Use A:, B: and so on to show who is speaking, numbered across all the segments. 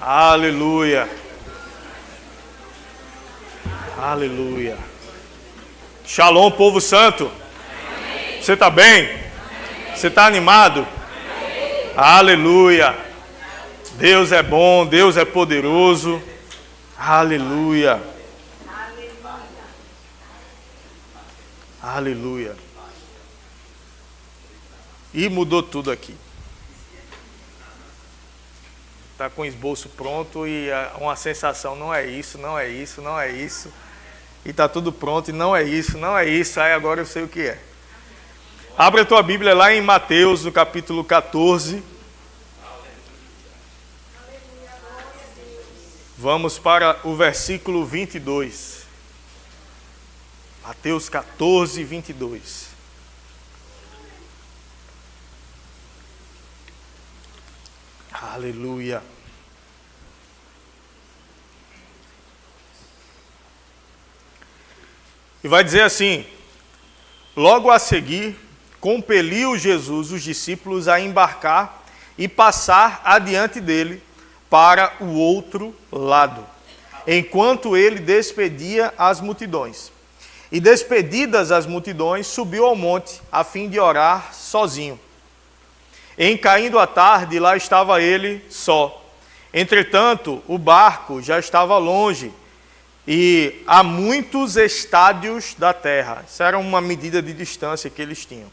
A: Aleluia. Aleluia. Shalom, povo santo. Você está bem? Você está animado? Aleluia. Deus é bom, Deus é poderoso. Aleluia. Aleluia. E mudou tudo aqui. Está com o esboço pronto e uma sensação, não é isso, não é isso, não é isso. E está tudo pronto e não é isso, não é isso. Aí agora eu sei o que é. Abra a tua Bíblia lá em Mateus, no capítulo 14. Vamos para o versículo 22. Mateus 14, 22. Aleluia. E vai dizer assim: logo a seguir, compeliu Jesus os discípulos a embarcar e passar adiante dele para o outro lado, enquanto ele despedia as multidões. E despedidas as multidões, subiu ao monte, a fim de orar sozinho. Em caindo a tarde, lá estava ele só. Entretanto, o barco já estava longe, e a muitos estádios da terra. Isso era uma medida de distância que eles tinham.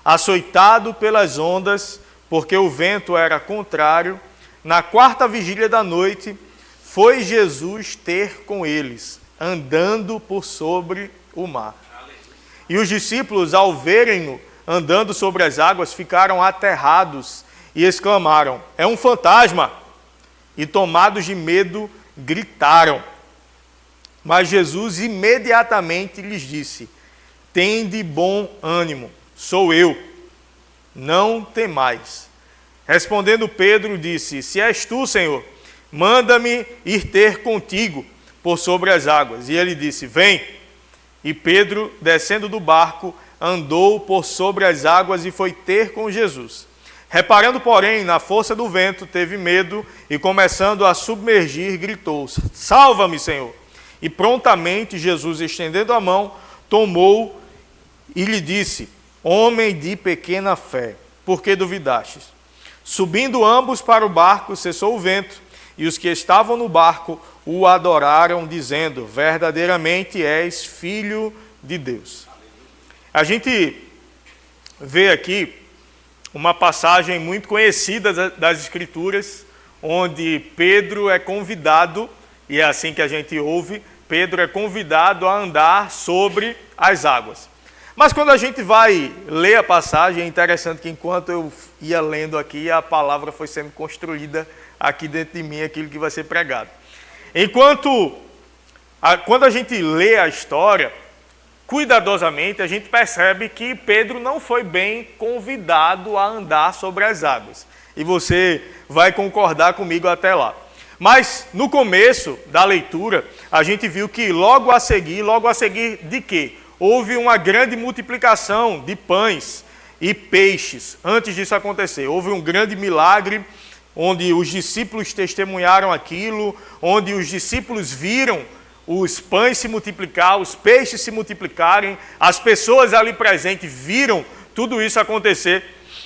A: Açoitado pelas ondas, porque o vento era contrário, na quarta vigília da noite, foi Jesus ter com eles, andando por sobre o mar. E os discípulos, ao verem-no andando sobre as águas, ficaram aterrados e exclamaram: é um fantasma! E tomados de medo, gritaram. Mas Jesus imediatamente lhes disse: tende bom ânimo, sou eu, não temais. Respondendo Pedro, disse: se és tu, Senhor, manda-me ir ter contigo por sobre as águas. E ele disse: vem. E Pedro, descendo do barco, andou por sobre as águas e foi ter com Jesus. Reparando, porém, na força do vento, teve medo e, começando a submergir, gritou: salva-me, Senhor! E prontamente Jesus, estendendo a mão, tomou e lhe disse: homem de pequena fé, por que duvidastes? Subindo ambos para o barco, cessou o vento, e os que estavam no barco o adoraram, dizendo: verdadeiramente és filho de Deus. A gente vê aqui uma passagem muito conhecida das Escrituras, onde Pedro é convidado, e é assim que a gente ouve, Pedro é convidado a andar sobre as águas. Mas quando a gente vai ler a passagem, é interessante que enquanto eu ia lendo aqui, a palavra foi sendo construída aqui dentro de mim, aquilo que vai ser pregado. Quando a gente lê a história, cuidadosamente, a gente percebe que Pedro não foi bem convidado a andar sobre as águas. E você vai concordar comigo até lá. Mas no começo da leitura, a gente viu que logo a seguir de quê? Houve uma grande multiplicação de pães e peixes. Antes disso acontecer, houve um grande milagre, onde os discípulos testemunharam aquilo, onde os discípulos viram os pães se multiplicar, os peixes se multiplicarem, as pessoas ali presentes viram tudo isso acontecer.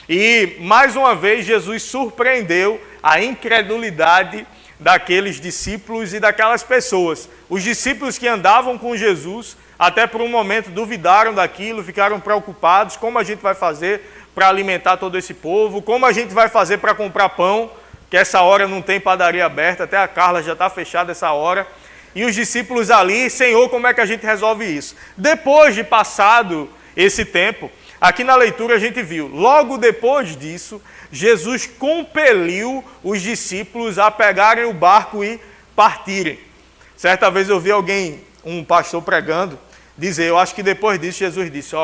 A: E, mais uma vez, Jesus surpreendeu a incredulidade daqueles discípulos e daquelas pessoas. Os discípulos que andavam com Jesus, até por um momento duvidaram daquilo, ficaram preocupados: como a gente vai fazer para alimentar todo esse povo? Como a gente vai fazer para comprar pão? Que essa hora não tem padaria aberta, até a Carla já está fechada essa hora. E os discípulos ali: Senhor, como é que a gente resolve isso? Depois de passado esse tempo, aqui na leitura a gente viu, logo depois disso, Jesus compeliu os discípulos a pegarem o barco e partirem. Certa vez eu vi um pastor pregando, dizer: eu acho que depois disso Jesus disse: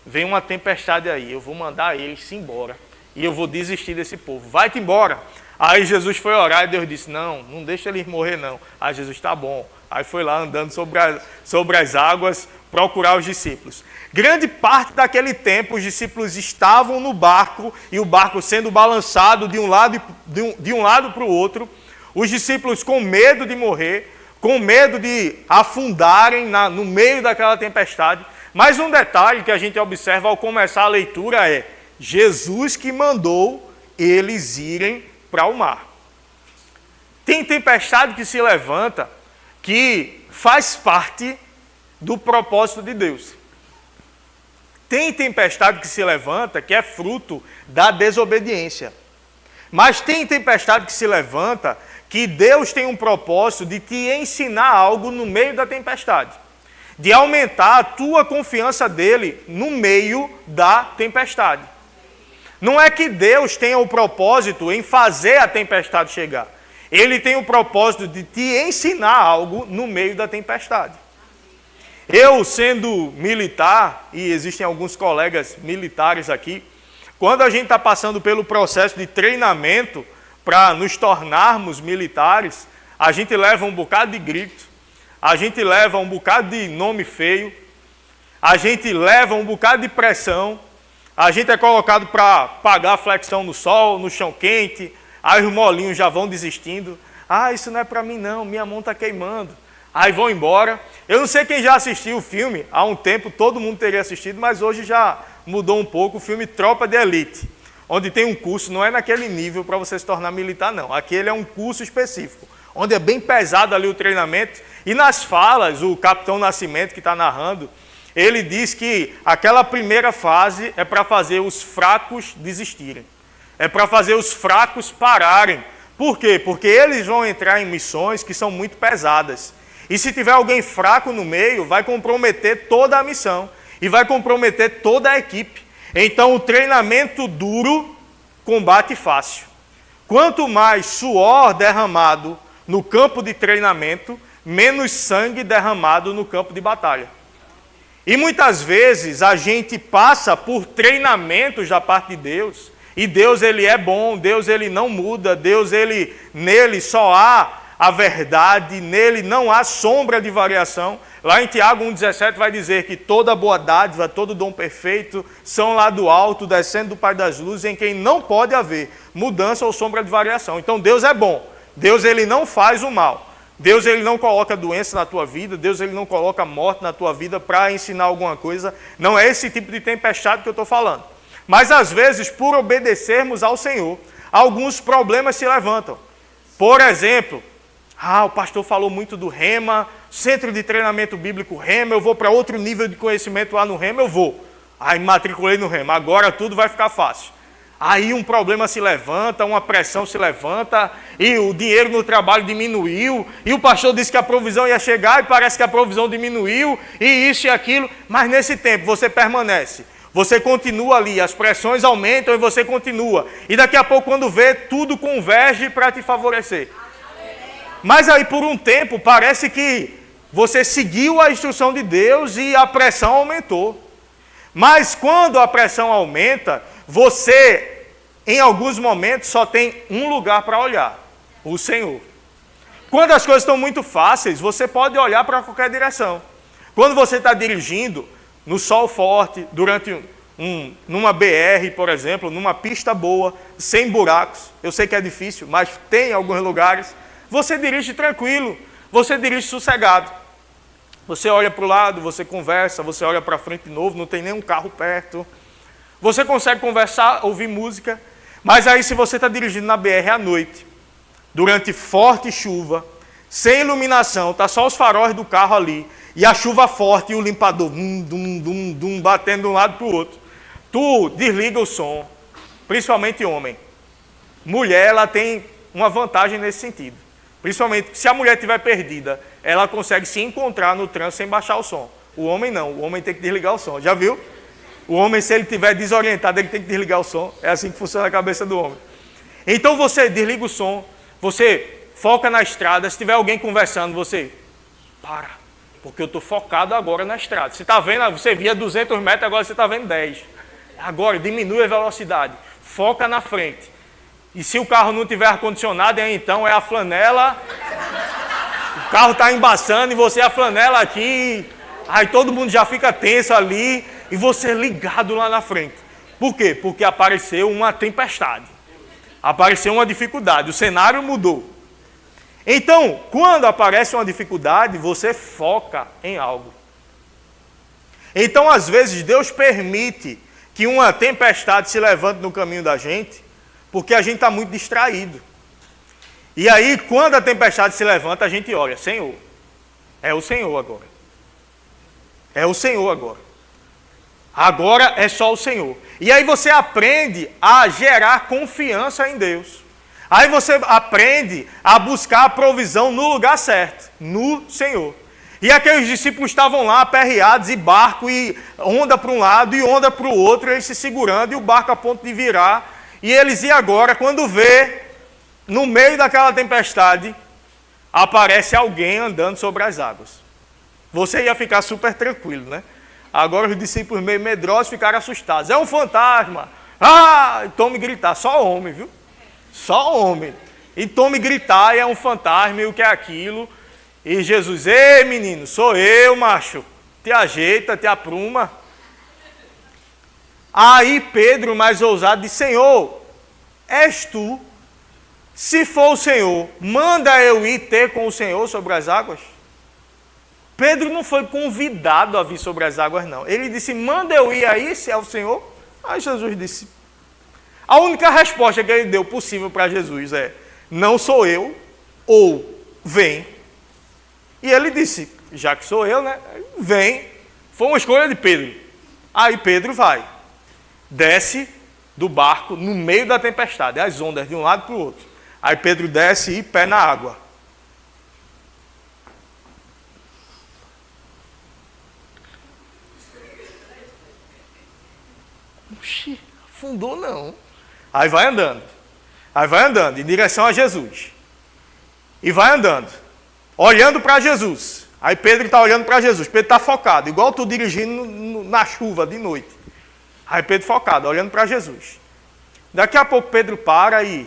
A: vem uma tempestade aí, eu vou mandar eles embora e eu vou desistir desse povo, vai-te embora. Aí Jesus foi orar e Deus disse: não deixa eles morrer não. Aí Jesus: tá bom. Aí foi lá andando sobre as águas procurar os discípulos. Grande parte daquele tempo os discípulos estavam no barco e o barco sendo balançado de um lado para o outro. Os discípulos com medo de morrer, com medo de afundarem no meio daquela tempestade. Mas um detalhe que a gente observa ao começar a leitura é Jesus que mandou eles irem para o mar. Tem tempestade que se levanta que faz parte do propósito de Deus. Tem tempestade que se levanta que é fruto da desobediência. Mas tem tempestade que se levanta que Deus tem um propósito de te ensinar algo no meio da tempestade. De aumentar a tua confiança dele no meio da tempestade. Não é que Deus tenha o propósito em fazer a tempestade chegar. Ele tem o propósito de te ensinar algo no meio da tempestade. Eu, sendo militar, e existem alguns colegas militares aqui, quando a gente está passando pelo processo de treinamento para nos tornarmos militares, a gente leva um bocado de grito, a gente leva um bocado de nome feio, a gente leva um bocado de pressão, a gente é colocado para pagar flexão no sol, no chão quente, aí os molinhos já vão desistindo. Ah, isso não é para mim não, minha mão está queimando. Aí vão embora. Eu não sei quem já assistiu o filme, há um tempo todo mundo teria assistido, mas hoje já mudou um pouco, o filme Tropa de Elite, onde tem um curso, não é naquele nível para você se tornar militar não, aquele é um curso específico, onde é bem pesado ali o treinamento, e nas falas, o Capitão Nascimento que está narrando, ele diz que aquela primeira fase é para fazer os fracos desistirem, é para fazer os fracos pararem. Por quê? Porque eles vão entrar em missões que são muito pesadas. E se tiver alguém fraco no meio, vai comprometer toda a missão. E vai comprometer toda a equipe. Então o treinamento duro, combate fácil. Quanto mais suor derramado no campo de treinamento, menos sangue derramado no campo de batalha. E muitas vezes a gente passa por treinamentos da parte de Deus. E Deus, ele é bom, Deus, ele não muda, Deus, nele só há a verdade, nele não há sombra de variação. Lá em Tiago 1,17 vai dizer que toda boa dádiva, todo dom perfeito são lá do alto, descendo do Pai das luzes, em quem não pode haver mudança ou sombra de variação. Então Deus é bom, Deus ele não faz o mal, Deus ele não coloca doença na tua vida, Deus ele não coloca morte na tua vida para ensinar alguma coisa. Não é esse tipo de tempestade que eu estou falando. Mas às vezes, por obedecermos ao Senhor, alguns problemas se levantam. Por exemplo, o pastor falou muito do Rema, Centro de Treinamento Bíblico Rema, eu vou para outro nível de conhecimento lá no Rema, eu vou. Aí matriculei no Rema, agora tudo vai ficar fácil. Aí um problema se levanta, uma pressão se levanta, e o dinheiro no trabalho diminuiu, e o pastor disse que a provisão ia chegar, e parece que a provisão diminuiu, e isso e aquilo, mas nesse tempo você permanece. Você continua ali, as pressões aumentam e você continua. E daqui a pouco, quando vê, tudo converge para te favorecer. Mas aí, por um tempo, parece que você seguiu a instrução de Deus e a pressão aumentou. Mas quando a pressão aumenta, você, em alguns momentos, só tem um lugar para olhar: o Senhor. Quando as coisas estão muito fáceis, você pode olhar para qualquer direção. Quando você está dirigindo, no sol forte, durante numa BR, por exemplo, numa pista boa, sem buracos, eu sei que é difícil, mas tem alguns lugares, você dirige tranquilo, você dirige sossegado. Você olha para o lado, você conversa, você olha para frente de novo, não tem nenhum carro perto. Você consegue conversar, ouvir música, mas aí se você está dirigindo na BR à noite, durante forte chuva, sem iluminação, está só os faróis do carro ali, e a chuva forte e o limpador batendo de um lado para o outro. Tu desliga o som, principalmente homem. Mulher, ela tem uma vantagem nesse sentido. Principalmente, se a mulher estiver perdida, ela consegue se encontrar no trânsito sem baixar o som. O homem não, o homem tem que desligar o som. Já viu? O homem, se ele estiver desorientado, ele tem que desligar o som. É assim que funciona a cabeça do homem. Então você desliga o som, você foca na estrada, se tiver alguém conversando, você para, porque eu estou focado agora na estrada. Você está vendo, você via 200 metros, agora você está vendo 10. Agora diminui a velocidade, foca na frente. E se o carro não tiver ar-condicionado, então é a flanela, o carro está embaçando e você é a flanela aqui, aí todo mundo já fica tenso ali e você ligado lá na frente. Por quê? Porque apareceu uma tempestade, apareceu uma dificuldade, o cenário mudou. Então, quando aparece uma dificuldade, você foca em algo. Então, às vezes, Deus permite que uma tempestade se levante no caminho da gente, porque a gente está muito distraído. E aí, quando a tempestade se levanta, a gente olha, Senhor, é o Senhor agora. É o Senhor agora. Agora é só o Senhor. E aí você aprende a gerar confiança em Deus. Aí você aprende a buscar a provisão no lugar certo, no Senhor. E aqueles discípulos estavam lá aperreados, e barco, e onda para um lado e onda para o outro, eles se segurando, e o barco a ponto de virar. E eles, e agora, quando vê, no meio daquela tempestade, aparece alguém andando sobre as águas. Você ia ficar super tranquilo, né? Agora os discípulos meio medrosos ficaram assustados. É um fantasma! Ah! E tome gritar, só homem, viu? Só homem. E tome gritar, e é um fantasma, e o que é aquilo? E Jesus, ei menino, sou eu, macho. Te ajeita, te apruma. Aí Pedro, mais ousado, disse, Senhor, és tu? Se for o Senhor, manda eu ir ter com o Senhor sobre as águas? Pedro não foi convidado a vir sobre as águas, não. Ele disse, manda eu ir aí, se é o Senhor? Aí Jesus disse, a única resposta que ele deu possível para Jesus é, não sou eu, ou vem. E ele disse, já que sou eu, né? Vem. Foi uma escolha de Pedro. Aí Pedro vai, desce do barco no meio da tempestade, as ondas de um lado para o outro. Aí Pedro desce e pé na água. Oxi, afundou não. Aí vai andando em direção a Jesus. E vai andando, olhando para Jesus. Aí Pedro está olhando para Jesus, Pedro está focado, igual tu dirigindo na chuva de noite. Aí Pedro focado, olhando para Jesus. Daqui a pouco Pedro para e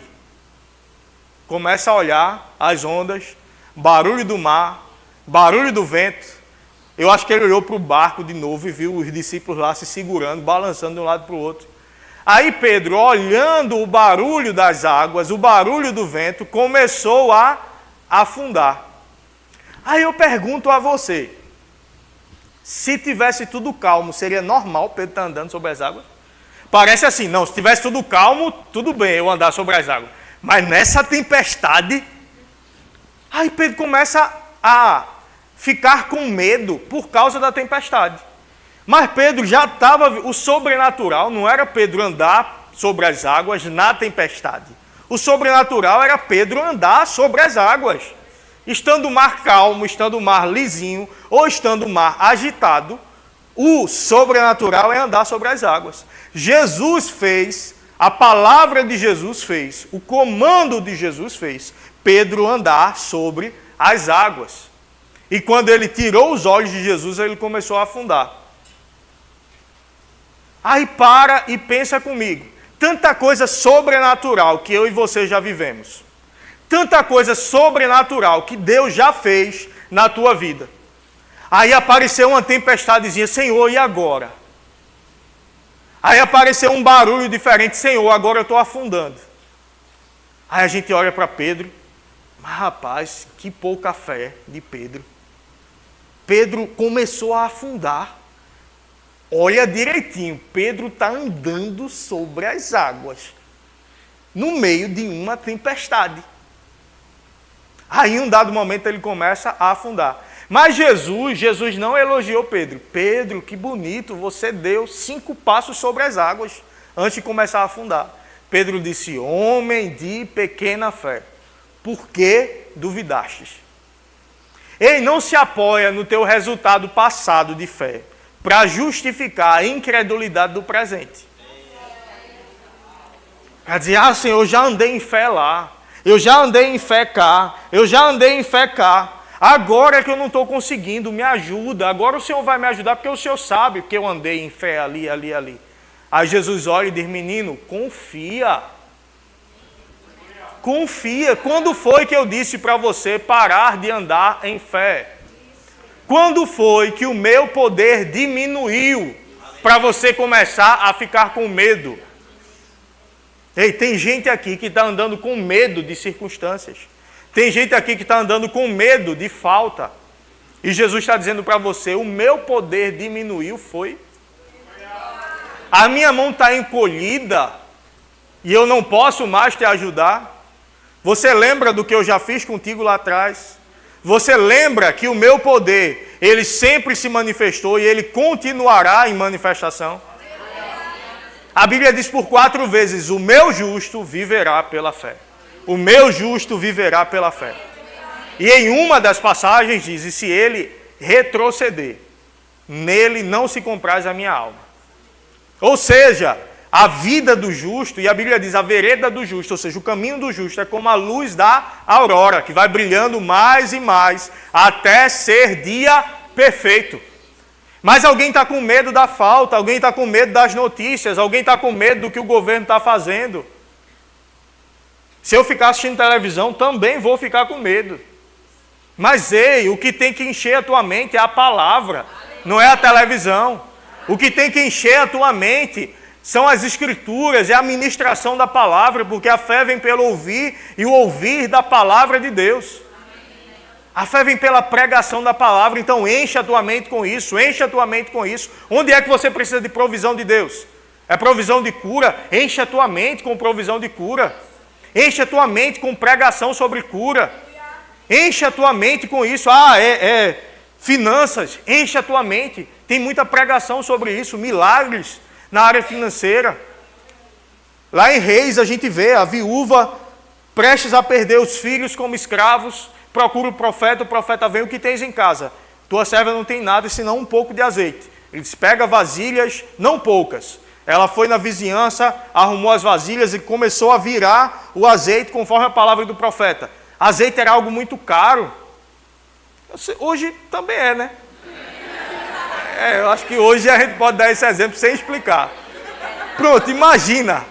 A: começa a olhar as ondas, barulho do mar, barulho do vento. Eu acho que ele olhou para o barco de novo e viu os discípulos lá se segurando, balançando de um lado para o outro. Aí Pedro, olhando o barulho das águas, o barulho do vento, começou a afundar. Aí eu pergunto a você, se tivesse tudo calmo, seria normal Pedro estar andando sobre as águas? Parece assim, não, se tivesse tudo calmo, tudo bem eu andar sobre as águas. Mas nessa tempestade, aí Pedro começa a ficar com medo por causa da tempestade. Mas Pedro já estava, o sobrenatural não era Pedro andar sobre as águas na tempestade. O sobrenatural era Pedro andar sobre as águas. Estando o mar calmo, estando o mar lisinho, ou estando o mar agitado, o sobrenatural é andar sobre as águas. Jesus fez, a palavra de Jesus fez, o comando de Jesus fez, Pedro andar sobre as águas. E quando ele tirou os olhos de Jesus, ele começou a afundar. Aí para e pensa comigo. Tanta coisa sobrenatural que eu e você já vivemos. Tanta coisa sobrenatural que Deus já fez na tua vida. Aí apareceu uma tempestadezinha, Senhor, e agora? Aí apareceu um barulho diferente, Senhor, agora eu estou afundando. Aí a gente olha para Pedro, mas rapaz, que pouca fé de Pedro. Pedro começou a afundar. Olha direitinho, Pedro está andando sobre as águas, no meio de uma tempestade. Aí, em um dado momento, ele começa a afundar. Mas Jesus não elogiou Pedro. Pedro, que bonito, você deu 5 passos sobre as águas antes de começar a afundar. Pedro disse, homem de pequena fé, por que duvidastes? Ei, não se apoia no teu resultado passado de fé para justificar a incredulidade do presente. Quer dizer, Senhor, eu já andei em fé lá, eu já andei em fé cá, eu já andei em fé cá, agora é que eu não estou conseguindo, me ajuda, agora o Senhor vai me ajudar, porque o Senhor sabe que eu andei em fé ali. Aí Jesus olha e diz, menino, confia. Confia. Quando foi que eu disse para você parar de andar em fé? Quando foi que o meu poder diminuiu para você começar a ficar com medo? Ei, tem gente aqui que está andando com medo de circunstâncias. Tem gente aqui que está andando com medo de falta. E Jesus está dizendo para você, o meu poder diminuiu, foi? A minha mão está encolhida e eu não posso mais te ajudar. Você lembra do que eu já fiz contigo lá atrás? Você lembra que o meu poder, ele sempre se manifestou e ele continuará em manifestação? A Bíblia diz por 4 vezes, o meu justo viverá pela fé. O meu justo viverá pela fé. E em uma das passagens diz, e se ele retroceder, nele não se compraz a minha alma. Ou seja, a vida do justo, e a Bíblia diz a vereda do justo, ou seja, o caminho do justo é como a luz da aurora, que vai brilhando mais e mais, até ser dia perfeito. Mas alguém está com medo da falta, alguém está com medo das notícias, alguém está com medo do que o governo está fazendo. Se eu ficar assistindo televisão, também vou ficar com medo. Mas ei, o que tem que encher a tua mente é a palavra, não é a televisão. O que tem que encher a tua mente são as escrituras, é a ministração da palavra, porque a fé vem pelo ouvir e o ouvir da palavra de Deus. A fé vem pela pregação da palavra, então enche a tua mente com isso, enche a tua mente com isso. Onde é que você precisa de provisão de Deus? É provisão de cura? Enche a tua mente com provisão de cura. Enche a tua mente com pregação sobre cura. Enche a tua mente com isso. Finanças, enche a tua mente. Tem muita pregação sobre isso, milagres na área financeira. Lá em Reis a gente vê a viúva prestes a perder os filhos como escravos, procura o profeta vem, o que tens em casa? Tua serva não tem nada, senão um pouco de azeite. Ele disse, pega vasilhas, não poucas. Ela foi na vizinhança, arrumou as vasilhas e começou a virar o azeite conforme a palavra do profeta. Azeite era algo muito caro. Hoje também é, né? Eu acho que hoje a gente pode dar esse exemplo sem explicar. Pronto, imagina.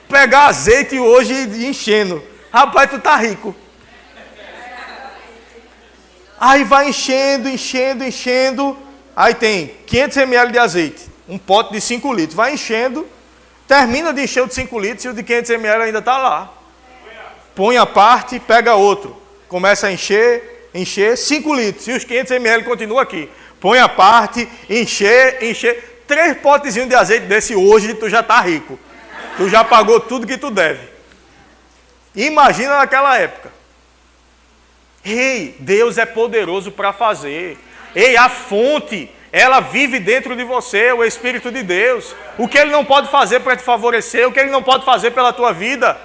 A: Pegar azeite hoje e enchendo. Rapaz, tu tá rico. Aí vai enchendo. Aí tem 500 ml de azeite. Um pote de 5 litros. Vai enchendo. Termina de encher o de 5 litros e o de 500 ml ainda está lá. Põe a parte, pega outro. Começa a encher 5 litros. E os 500 ml continuam aqui. Põe a parte, encher. 3 potezinhos de azeite desse hoje, tu já está rico. Tu já pagou tudo que tu deve. Imagina naquela época. Ei, Deus é poderoso para fazer. Ei, a fonte, ela vive dentro de você, o Espírito de Deus. O que Ele não pode fazer para te favorecer, o que Ele não pode fazer pela tua vida.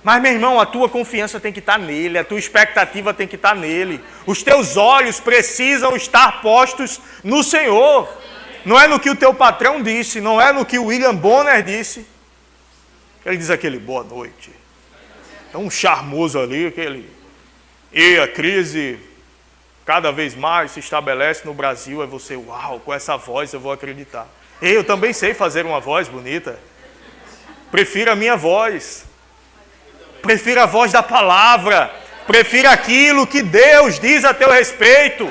A: Mas, meu irmão, a tua confiança tem que estar nele, a tua expectativa tem que estar nele. Os teus olhos precisam estar postos no Senhor. Não é no que o teu patrão disse, não é no que o William Bonner disse. Ele diz aquele boa noite. É um charmoso ali, aquele... E a crise cada vez mais se estabelece no Brasil. É você, uau, com essa voz eu vou acreditar. E eu também sei fazer uma voz bonita. Prefiro a minha voz. Prefiro a voz da palavra. Prefiro aquilo que Deus diz a teu respeito.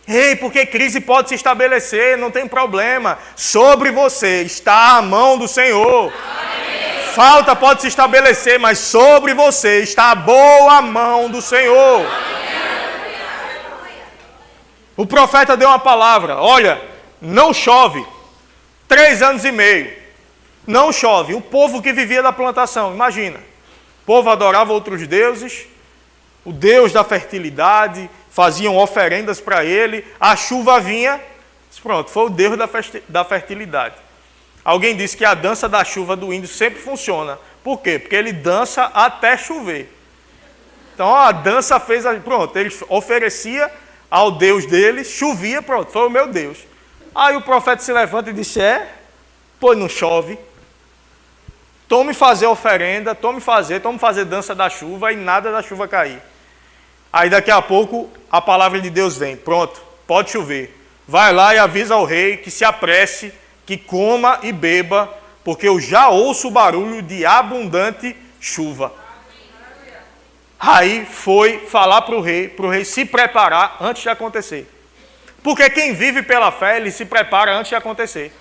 A: Ei, porque crise pode se estabelecer, não tem problema. Sobre você está a mão do Senhor. Falta pode se estabelecer, mas sobre você está a boa mão do Senhor. O profeta deu uma palavra. Olha, não chove. 3 anos e meio. Não chove. O povo que vivia da plantação, imagina. O povo adorava outros deuses. O Deus da fertilidade. Faziam oferendas para ele. A chuva vinha. Pronto, foi o Deus da fertilidade. Alguém disse que a dança da chuva do índio sempre funciona. Por quê? Porque ele dança até chover. Então a dança fez... Pronto, ele oferecia ao Deus dele, chovia, pronto, foi o meu Deus. Aí o profeta se levanta e disse, pois não chove. Tome fazer oferenda, tome fazer dança da chuva e nada da chuva cair. Aí daqui a pouco a palavra de Deus vem, pronto, pode chover. Vai lá e avisa ao rei que se apresse, que coma e beba, porque eu já ouço o barulho de abundante chuva. Aí foi falar para o rei se preparar antes de acontecer. Porque quem vive pela fé, ele se prepara antes de acontecer.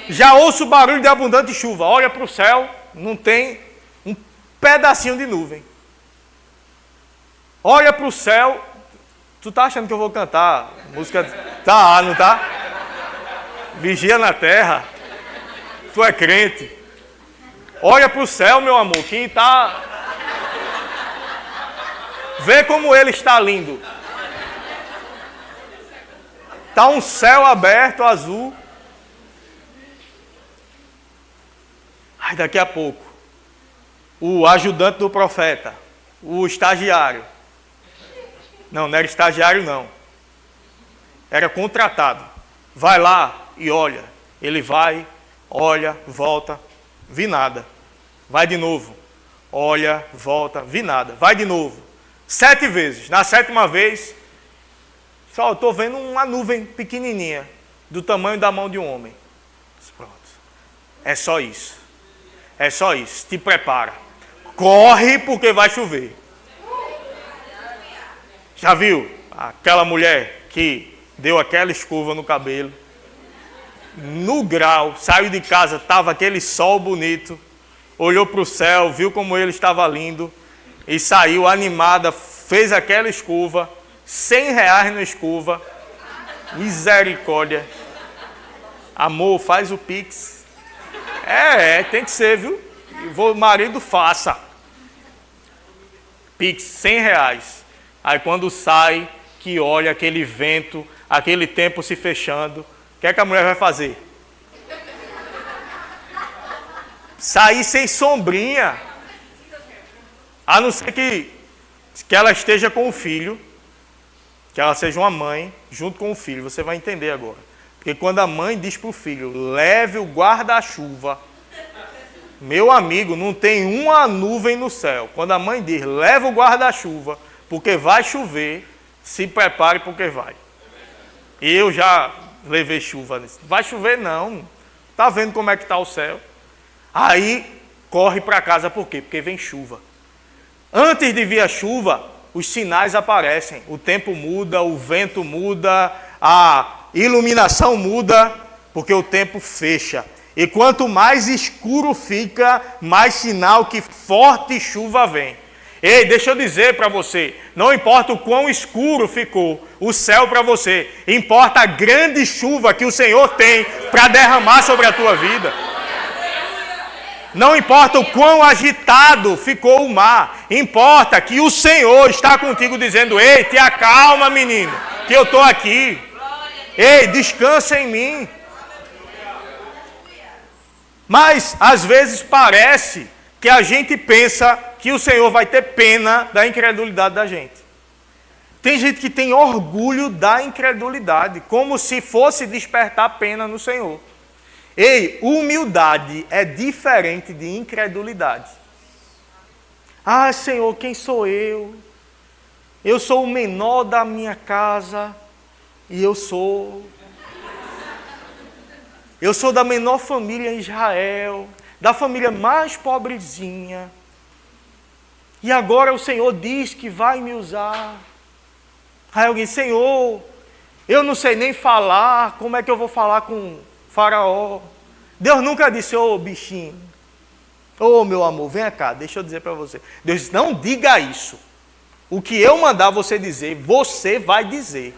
A: Já ouço o barulho de abundante chuva, olha para o céu, não tem um pedacinho de nuvem. olha para o céu. Tu tá achando que eu vou cantar música? Tá, não tá? Vigia na terra. Tu é crente. Olha para o céu, meu amor. Quem tá... Vê como ele está lindo. Tá um céu aberto, azul. Aí daqui a pouco, o ajudante do profeta, o estagiário. Não era estagiário não. Era contratado. Vai lá e olha. Ele vai, olha, volta, vi nada. Vai de novo. Olha, volta, vi nada. Vai de novo. 7 vezes. Na 7ª vez, só estou vendo uma nuvem pequenininha, do tamanho da mão de um homem. Pronto. É só isso. É só isso. Te prepara. Corre porque vai chover. Já viu aquela mulher que deu aquela escova no cabelo? No grau, saiu de casa, estava aquele sol bonito, olhou para o céu, viu como ele estava lindo e saiu animada, fez aquela escova, R$100 na escova. Misericórdia. Amor, faz o Pix. Tem que ser, viu? O marido faça. Pix, R$100. Aí quando sai, que olha aquele vento, aquele tempo se fechando, o que é que a mulher vai fazer? Sair sem sombrinha. A não ser que ela esteja com o filho, que ela seja uma mãe, junto com o filho. Você vai entender agora. Porque quando a mãe diz para o filho, leve o guarda-chuva, meu amigo, não tem uma nuvem no céu. Quando a mãe diz, leva o guarda-chuva, porque vai chover, se prepare porque vai. Eu já levei chuva nisso. Vai chover não. Tá vendo como é que está o céu? Aí corre para casa, por quê? Porque vem chuva. Antes de vir a chuva, os sinais aparecem. O tempo muda, o vento muda, a iluminação muda, porque o tempo fecha. E quanto mais escuro fica, mais sinal que forte chuva vem. Ei, deixa eu dizer para você, não importa o quão escuro ficou o céu para você, importa a grande chuva que o Senhor tem para derramar sobre a tua vida. Não importa o quão agitado ficou o mar, importa que o Senhor está contigo dizendo, ei, te acalma, menino, que eu estou aqui. Ei, descansa em mim. Mas, às vezes, parece que a gente pensa que o Senhor vai ter pena da incredulidade da gente. Tem gente que tem orgulho da incredulidade, como se fosse despertar pena no Senhor. Ei, humildade é diferente de incredulidade. Ah, Senhor, quem sou eu? Eu sou o menor da minha casa e eu sou da menor família em Israel, da família mais pobrezinha. E agora o Senhor diz que vai me usar. Aí alguém, Senhor, eu não sei nem falar, como é que eu vou falar com Faraó? Deus nunca disse, ô bichinho, ô meu amor, vem cá, deixa eu dizer para você. Deus disse, não diga isso. O que eu mandar você dizer, você vai dizer.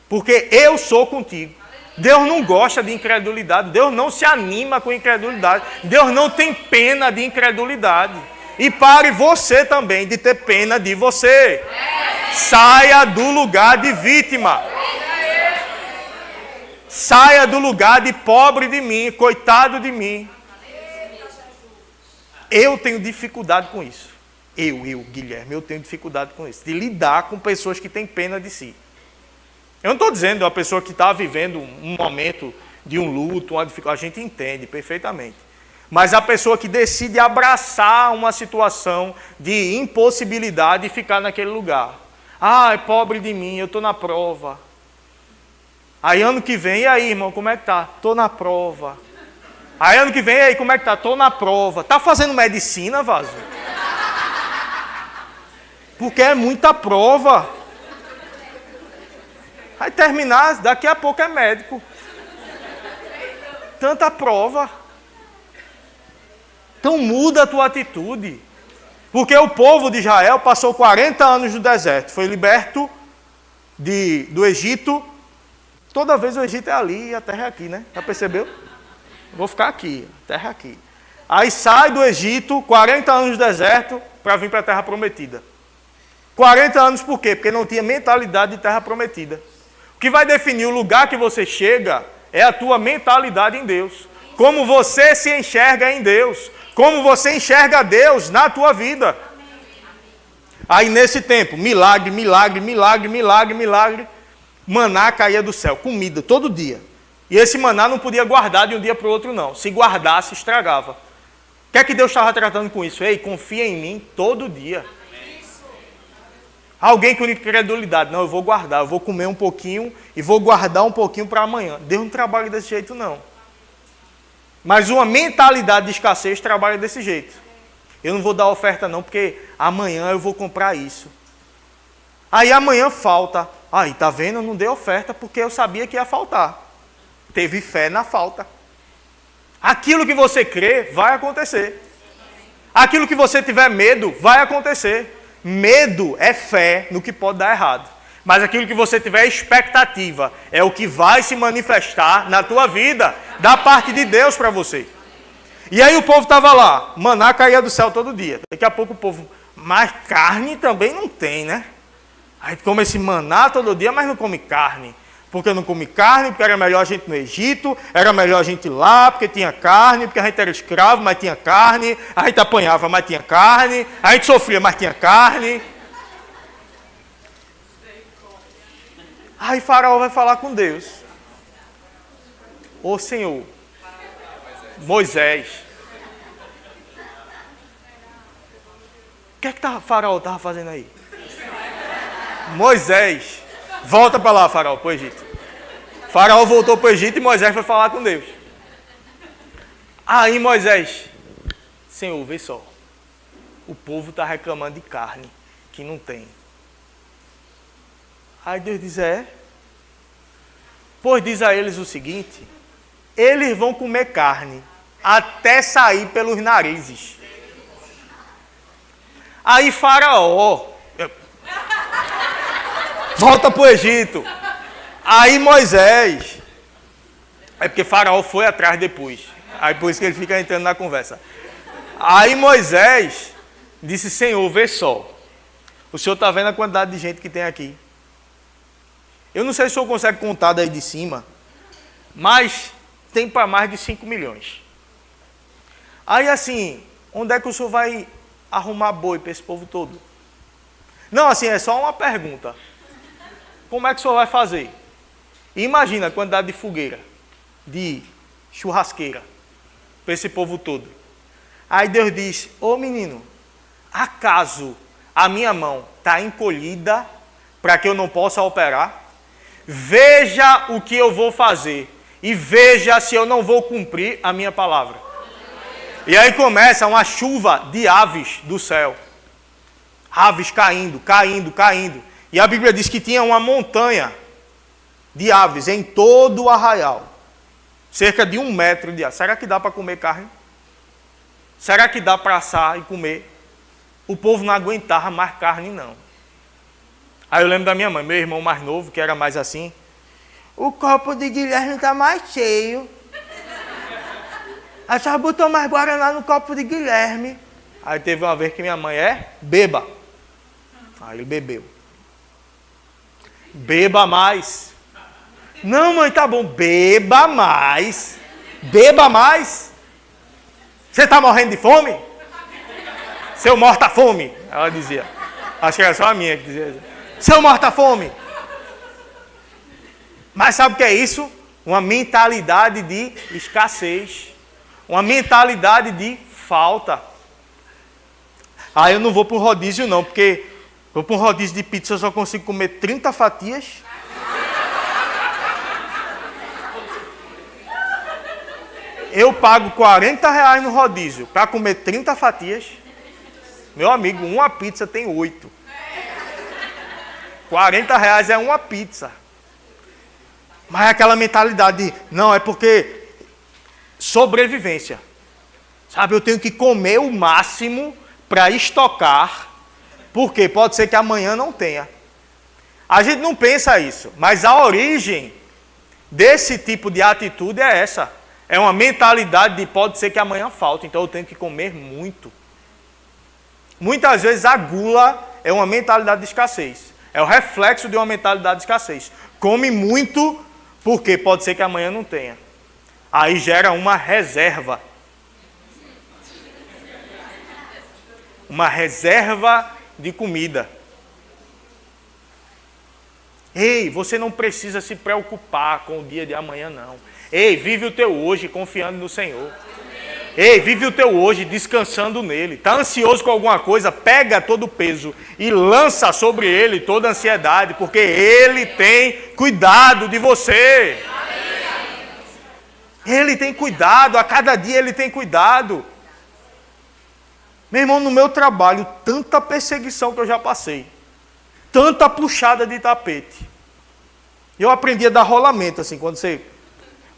A: Porque eu sou contigo. Deus não gosta de incredulidade, Deus não se anima com incredulidade, Deus não tem pena de incredulidade. E pare você também de ter pena de você. Saia do lugar de vítima. Saia do lugar de pobre de mim, coitado de mim. Eu tenho dificuldade com isso. Guilherme, eu tenho dificuldade com isso. De lidar com pessoas que têm pena de si. Eu não estou dizendo uma pessoa que está vivendo um momento de um luto, uma dificuldade, a gente entende perfeitamente. Mas a pessoa que decide abraçar uma situação de impossibilidade e ficar naquele lugar. Ah, é pobre de mim, eu estou na prova. Aí ano que vem, e aí, irmão, como é que tá? Estou na prova. Aí ano que vem, e aí, como é que tá? Estou na prova. Está fazendo medicina, vaso? Porque é muita prova. Vai terminar, daqui a pouco é médico. Tanta prova. Então muda a tua atitude. Porque o povo de Israel passou 40 anos no deserto, foi liberto do Egito. Toda vez o Egito é ali e a terra é aqui, né? Já percebeu? Vou ficar aqui, a terra é aqui. Aí sai do Egito, 40 anos no deserto, para vir para a terra prometida. 40 anos por quê? Porque não tinha mentalidade de terra prometida. O que vai definir o lugar que você chega é a tua mentalidade em Deus. Como você se enxerga em Deus. Como você enxerga Deus na tua vida. Aí nesse tempo, milagre, milagre, milagre, milagre, milagre. Maná caía do céu, comida todo dia. E esse maná não podia guardar de um dia para o outro não. Se guardasse, estragava. O que é que Deus estava tratando com isso? Ei, confia em mim todo dia. Alguém com incredulidade. Não, eu vou guardar, eu vou comer um pouquinho e vou guardar um pouquinho para amanhã. Deus não trabalha desse jeito não. Mas uma mentalidade de escassez trabalha desse jeito. Eu não vou dar oferta não, porque amanhã eu vou comprar isso. Aí amanhã falta. Aí, tá vendo? Eu não dei oferta porque eu sabia que ia faltar. Teve fé na falta. Aquilo que você crê, vai acontecer. Aquilo que você tiver medo, vai acontecer. Medo é fé no que pode dar errado. Mas aquilo que você tiver expectativa é o que vai se manifestar na tua vida, da parte de Deus para você. E aí o povo estava lá, maná caía do céu todo dia. Daqui a pouco o povo, mas carne também não tem, né? Aí come esse maná todo dia, mas não come carne. Porque não come carne, porque era melhor a gente no Egito, era melhor a gente ir lá, porque tinha carne, porque a gente era escravo, mas tinha carne, a gente apanhava, mas tinha carne, a gente sofria, mas tinha carne. Aí Faraó vai falar com Deus. Ô Senhor, Moisés, o que é que Faraó estava fazendo aí? Moisés, volta para lá, Faraó, para o Egito. Faraó voltou para o Egito e Moisés foi falar com Deus. Aí Moisés, Senhor, vê só, o povo está reclamando de carne, que não tem. Aí Deus diz, pois diz a eles o seguinte, eles vão comer carne até sair pelos narizes. Aí Faraó, volta para o Egito. Aí Moisés, é porque Faraó foi atrás depois, aí por isso que ele fica entrando na conversa. Aí Moisés disse, Senhor, vê só, o Senhor está vendo a quantidade de gente que tem aqui. Eu não sei se o Senhor consegue contar daí de cima, mas tem para mais de 5 milhões. Aí assim, onde é que o Senhor vai arrumar boi para esse povo todo? Não, assim, é só uma pergunta. Como é que o Senhor vai fazer? Imagina a quantidade de fogueira, de churrasqueira, para esse povo todo. Aí Deus diz, ô menino, acaso a minha mão está encolhida para que eu não possa operar? Veja o que eu vou fazer e veja se eu não vou cumprir a minha palavra. E aí começa uma chuva de aves do céu. Aves caindo, caindo, caindo. E a Bíblia diz que tinha uma montanha de aves em todo o arraial. Cerca de 1 metro de aves. Será que dá para comer carne? Será que dá para assar e comer? O povo não aguentava mais carne, não. Aí eu lembro da minha mãe, meu irmão mais novo, que era mais assim. O copo de Guilherme está mais cheio. Aí só botou mais guaraná no copo de Guilherme. Aí teve uma vez que minha mãe beba. Aí ele bebeu. Beba mais. Não, mãe, tá bom. Beba mais. Beba mais. Você está morrendo de fome? Seu morta-fome, ela dizia. Acho que era só a minha que dizia isso. Seu morta-fome. Mas sabe o que é isso? Uma mentalidade de escassez. Uma mentalidade de falta. Ah, eu não vou para um rodízio não, porque vou para um rodízio de pizza, eu só consigo comer 30 fatias. Eu pago R$40 no rodízio para comer 30 fatias. Meu amigo, uma pizza tem 8. R$40 é uma pizza. Mas é aquela mentalidade de, não, é porque sobrevivência. Sabe, eu tenho que comer o máximo para estocar, porque pode ser que amanhã não tenha. A gente não pensa isso, mas a origem desse tipo de atitude é essa. É uma mentalidade de pode ser que amanhã falte, então eu tenho que comer muito. Muitas vezes a gula é uma mentalidade de escassez. É o reflexo de uma mentalidade de escassez. Come muito porque pode ser que amanhã não tenha. Aí gera uma reserva. Uma reserva de comida. Ei, você não precisa se preocupar com o dia de amanhã, não. Ei, vive o teu hoje confiando no Senhor. Ei, vive o teu hoje descansando nele. Está ansioso com alguma coisa? Pega todo o peso e lança sobre ele toda a ansiedade, porque ele tem cuidado de você. Ele tem cuidado, a cada dia ele tem cuidado. Meu irmão, no meu trabalho, tanta perseguição que eu já passei. Tanta puxada de tapete. Eu aprendi a dar rolamento, assim, quando você...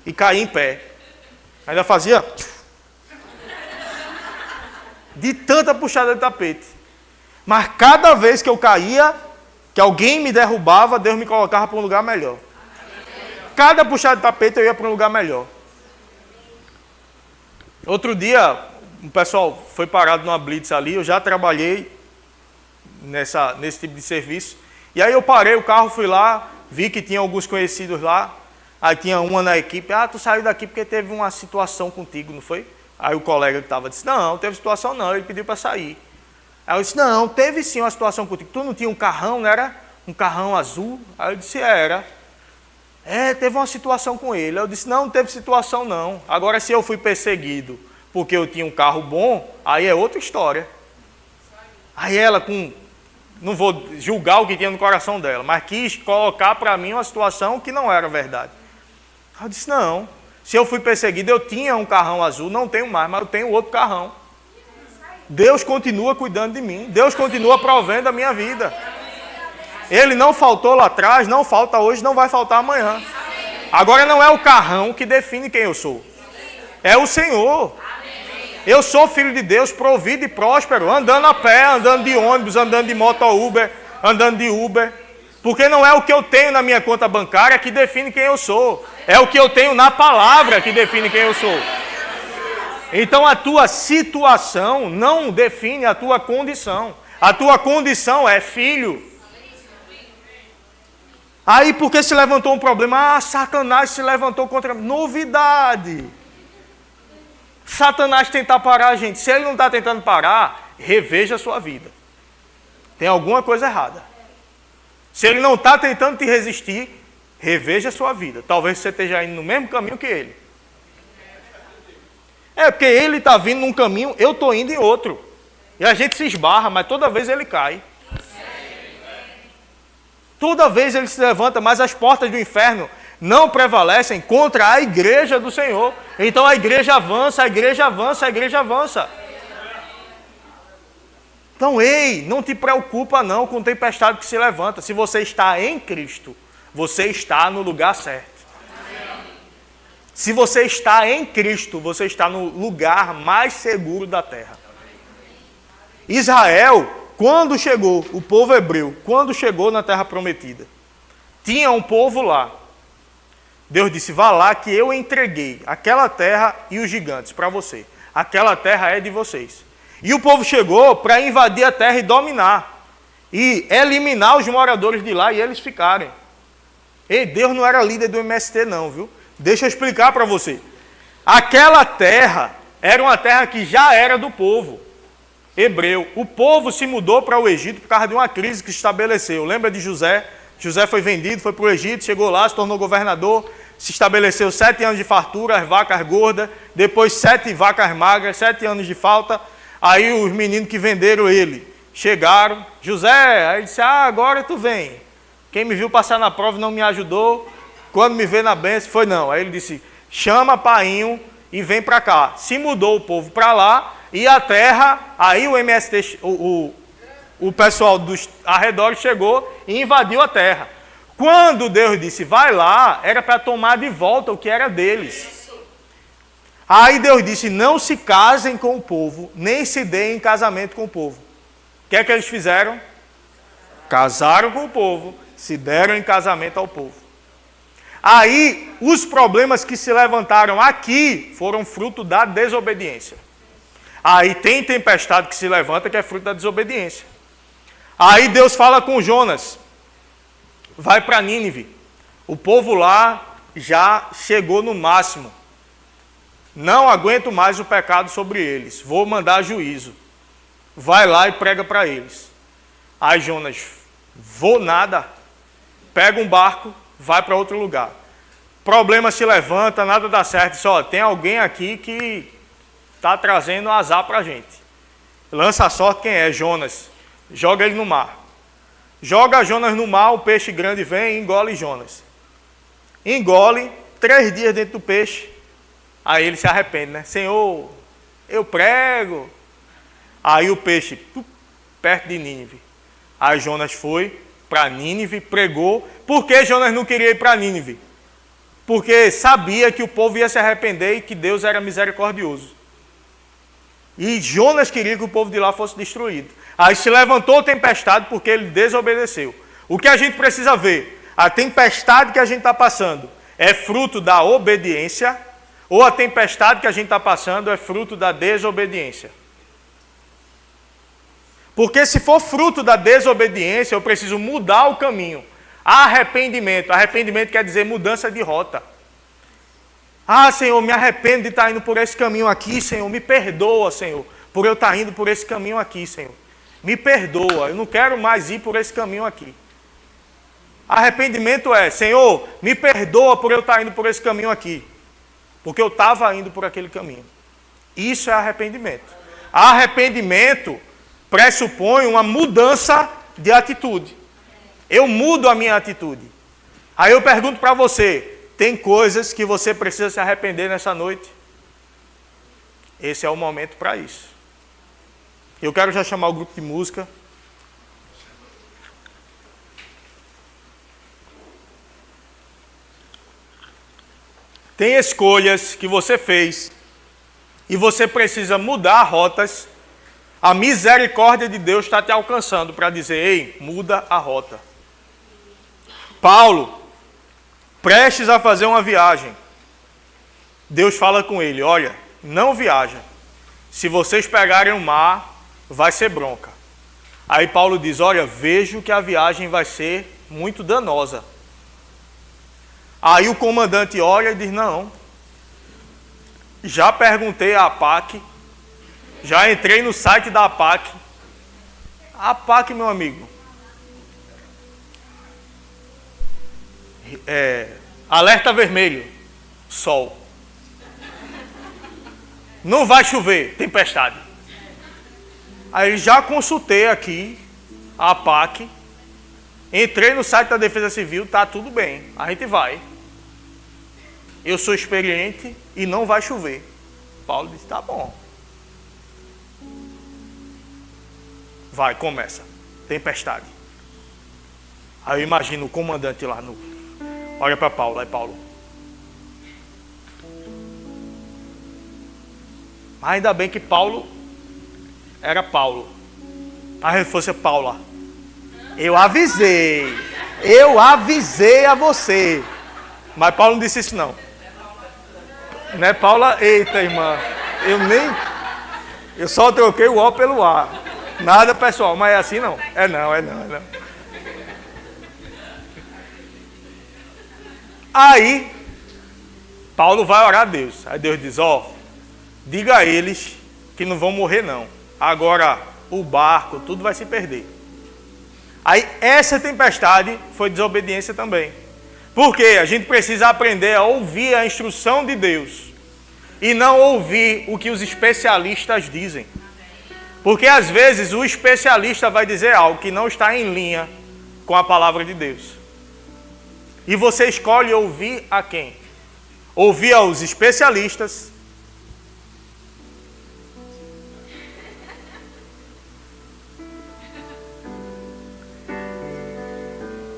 A: E cair em pé. Ainda fazia... De tanta puxada de tapete. Mas cada vez que eu caía, que alguém me derrubava, Deus me colocava para um lugar melhor. Cada puxada de tapete eu ia para um lugar melhor. Outro dia, o pessoal foi parado numa blitz ali, eu já trabalhei nesse tipo de serviço. E aí eu parei o carro, fui lá, vi que tinha alguns conhecidos lá. Aí tinha uma na equipe, tu saiu daqui porque teve uma situação contigo, não foi? Aí o colega que estava disse, não teve situação não, ele pediu para sair. Aí eu disse, não, teve sim uma situação contigo. Tu não tinha um carrão, não era? Um carrão azul? Aí eu disse, era. Teve uma situação com ele. Eu disse, não teve situação não. Agora se eu fui perseguido porque eu tinha um carro bom, aí é outra história. Aí ela, não vou julgar o que tinha no coração dela, mas quis colocar para mim uma situação que não era verdade. Aí eu disse, não. Se eu fui perseguido, eu tinha um carrão azul, não tenho mais, mas eu tenho outro carrão. Deus continua cuidando de mim. Deus continua provendo a minha vida. Ele não faltou lá atrás, não falta hoje, não vai faltar amanhã. Agora não é o carrão que define quem eu sou. É o Senhor. Eu sou filho de Deus, provido e próspero, andando a pé, andando de ônibus, andando de moto Uber, andando de Uber. Porque não é o que eu tenho na minha conta bancária que define quem eu sou. É o que eu tenho na palavra que define quem eu sou. Então a tua situação não define a tua condição. A tua condição é filho. Aí porque se levantou um problema? Satanás se levantou contra... Novidade. Satanás tentar parar a gente. Se ele não está tentando parar, reveja a sua vida. Tem alguma coisa errada. Se ele não está tentando te resistir, reveja a sua vida. Talvez você esteja indo no mesmo caminho que ele. Porque ele está vindo num caminho, eu estou indo em outro. E a gente se esbarra, mas toda vez ele cai. Toda vez ele se levanta, mas as portas do inferno não prevalecem contra a igreja do Senhor. Então a igreja avança, a igreja avança, a igreja avança. Então, ei, não te preocupa não com tempestade que se levanta. Se você está em Cristo, você está no lugar certo. Se você está em Cristo, você está no lugar mais seguro da terra. Israel, quando chegou, o povo hebreu, quando chegou na terra prometida, tinha um povo lá. Deus disse, vá lá que eu entreguei aquela terra e os gigantes para você. Aquela terra é de vocês. E o povo chegou para invadir a terra e dominar. E eliminar os moradores de lá e eles ficarem. Ei, Deus não era líder do MST não, viu? Deixa eu explicar para você. Aquela terra era uma terra que já era do povo hebreu. O povo se mudou para o Egito por causa de uma crise que se estabeleceu. Lembra de José? José foi vendido, foi para o Egito, chegou lá, se tornou governador, se estabeleceu 7 anos de fartura, as vacas gordas, depois 7 vacas magras, 7 anos de falta. Aí os meninos que venderam ele chegaram. José, aí ele disse, agora tu vem. Quem me viu passar na prova não me ajudou. Quando me vê na bênção, foi não. Aí ele disse, chama painho e vem para cá. Se mudou o povo para lá e a terra, aí o MST, o pessoal dos arredores chegou e invadiu a terra. Quando Deus disse, vai lá, era para tomar de volta o que era deles. Aí Deus disse, não se casem com o povo, nem se deem em casamento com o povo. O que é que eles fizeram? Casaram com o povo, se deram em casamento ao povo. Aí, os problemas que se levantaram aqui foram fruto da desobediência. Aí tem tempestade que se levanta que é fruto da desobediência. Aí Deus fala com Jonas, vai para Nínive. O povo lá já chegou no máximo. Não aguento mais o pecado sobre eles. Vou mandar juízo. Vai lá e prega para eles. Aí Jonas, vou nada. Pega um barco, vai para outro lugar. Problema se levanta, nada dá certo. Só tem alguém aqui que está trazendo azar para a gente. Lança a sorte quem é? Jonas. Joga ele no mar. Joga Jonas no mar, o peixe grande vem e engole Jonas. Engole, 3 dias dentro do peixe. Aí ele se arrepende, né? Senhor, eu prego. Aí o peixe, perto de Nínive. Aí Jonas foi para Nínive, pregou. Por que Jonas não queria ir para Nínive? Porque sabia que o povo ia se arrepender e que Deus era misericordioso. E Jonas queria que o povo de lá fosse destruído. Aí se levantou a tempestade porque ele desobedeceu. O que a gente precisa ver? A tempestade que a gente está passando é fruto da obediência ou a tempestade que a gente está passando é fruto da desobediência? Porque se for fruto da desobediência, eu preciso mudar o caminho. Arrependimento. Arrependimento quer dizer mudança de rota. Ah, Senhor, me arrependo de estar indo por esse caminho aqui, Senhor. Me perdoa, Senhor, por eu estar indo por esse caminho aqui, Senhor. Me perdoa, eu não quero mais ir por esse caminho aqui. Arrependimento é, Senhor, me perdoa por eu estar indo por esse caminho aqui. Porque eu estava indo por aquele caminho. Isso é arrependimento. Arrependimento pressupõe uma mudança de atitude. Eu mudo a minha atitude. Aí eu pergunto para você, tem coisas que você precisa se arrepender nessa noite? Esse é o momento para isso. Eu quero já chamar o grupo de música. Tem escolhas que você fez e você precisa mudar rotas. A misericórdia de Deus está te alcançando para dizer, ei, muda a rota. Paulo, prestes a fazer uma viagem, Deus fala com ele, olha, não viaja. Se vocês pegarem o mar, vai ser bronca. Aí Paulo diz, olha, vejo que a viagem vai ser muito danosa. Aí o comandante olha e diz, não, já perguntei à APAC, já entrei no site da APAC. A APAC, meu amigo, alerta vermelho, sol. Não vai chover, tempestade. Aí já consultei aqui a APAC, entrei no site da Defesa Civil, tá tudo bem, a gente vai. Eu sou experiente e não vai chover. Paulo disse, tá bom. Vai, começa. Tempestade. Aí eu imagino o comandante lá no... Olha para Paulo, aí Paulo. Mas ainda bem que Paulo era Paulo. Mas se fosse Paula. Eu avisei a você. Mas Paulo não disse isso não. Não é Paula? Eita, irmã. Eu só troquei o O pelo A. Nada pessoal, mas é assim não. É não. Aí, Paulo vai orar a Deus. Aí Deus diz, diga a eles que não vão morrer não. Agora, o barco, tudo vai se perder. Aí, essa tempestade foi desobediência também. Porque a gente precisa aprender a ouvir a instrução de Deus. E não ouvir o que os especialistas dizem. Porque às vezes o especialista vai dizer algo que não está em linha com a palavra de Deus. E você escolhe ouvir a quem? Ouvir aos especialistas.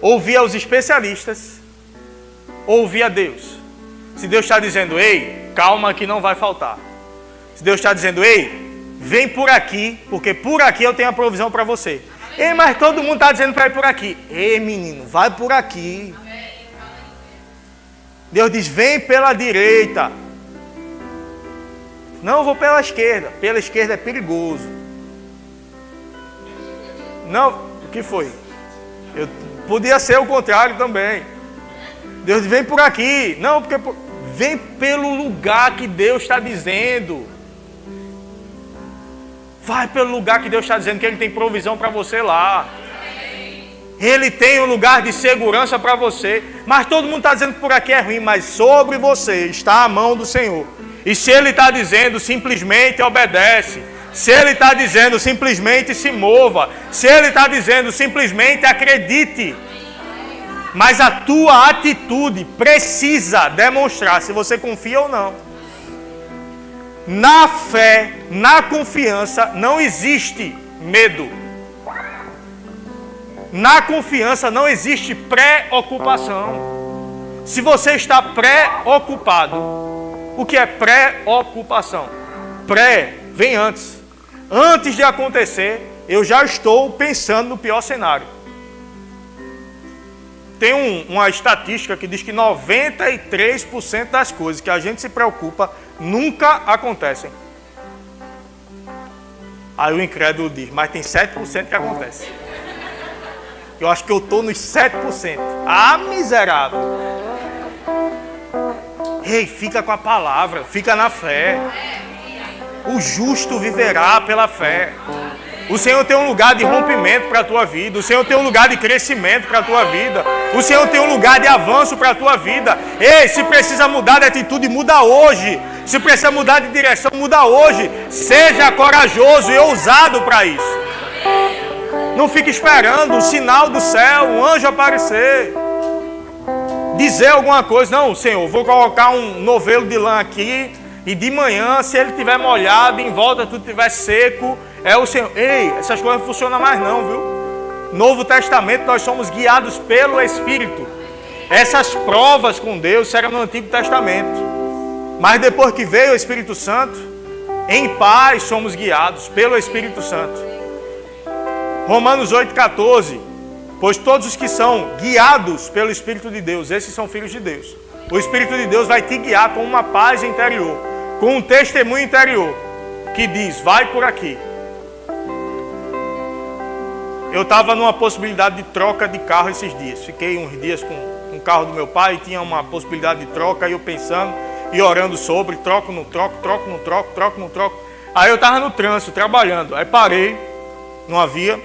A: Ouvir aos especialistas. Ouvir a Deus. Se Deus está dizendo, ei, calma que não vai faltar. Se Deus está dizendo, ei, vem por aqui, porque por aqui eu tenho a provisão para você. Ei, mas todo mundo está dizendo para ir por aqui. Ei, menino, vai por aqui. Deus diz, vem pela direita. Não, eu vou pela esquerda. Pela esquerda é perigoso. Não, o que foi? Podia ser o contrário também. Deus diz, vem por aqui. Não, porque vem pelo lugar que Deus está dizendo. Vai pelo lugar que Deus está dizendo que Ele tem provisão para você lá. Ele tem um lugar de segurança para você. Mas todo mundo está dizendo que por aqui é ruim. Mas sobre você está a mão do Senhor. E se Ele está dizendo, simplesmente obedece. Se Ele está dizendo, simplesmente se mova. Se Ele está dizendo, simplesmente acredite. Mas a tua atitude precisa demonstrar se você confia ou não. Na fé, na confiança, não existe medo. Na confiança não existe preocupação. Se você está preocupado, o que é preocupação? Pré vem antes. Antes de acontecer, eu já estou pensando no pior cenário. Tem uma estatística que diz que 93% das coisas que a gente se preocupa nunca acontecem. Aí o incrédulo diz, mas tem 7% que acontece. Eu acho que eu estou nos 7%. Ah, miserável. Ei, fica com a palavra, fica na fé. O justo viverá pela fé. O Senhor tem um lugar de rompimento para a tua vida. O Senhor tem um lugar de crescimento para a tua vida. O Senhor tem um lugar de avanço para a tua vida. Ei, se precisa mudar de atitude, muda hoje. Se precisa mudar de direção, muda hoje. Seja corajoso e ousado para isso. Não fique esperando o sinal do céu, um anjo aparecer. Dizer alguma coisa. Não, Senhor, vou colocar um novelo de lã aqui. E de manhã, se ele estiver molhado, em volta tudo estiver seco, é o Senhor. Ei, essas coisas não funcionam mais não, viu? Novo Testamento, nós somos guiados pelo Espírito. Essas provas com Deus eram no Antigo Testamento. Mas depois que veio o Espírito Santo, em paz somos guiados pelo Espírito Santo. Romanos 8,14. Pois todos os que são guiados pelo Espírito de Deus, esses são filhos de Deus. O Espírito de Deus vai te guiar com uma paz interior, com um testemunho interior, que diz, vai por aqui. Eu estava numa possibilidade de troca de carro esses dias. Fiquei uns dias com um carro do meu pai, tinha uma possibilidade de troca, e eu pensando e orando sobre, troco, não troco, troco, não troco, troco, não troco. Aí eu estava no trânsito, trabalhando, aí parei, não havia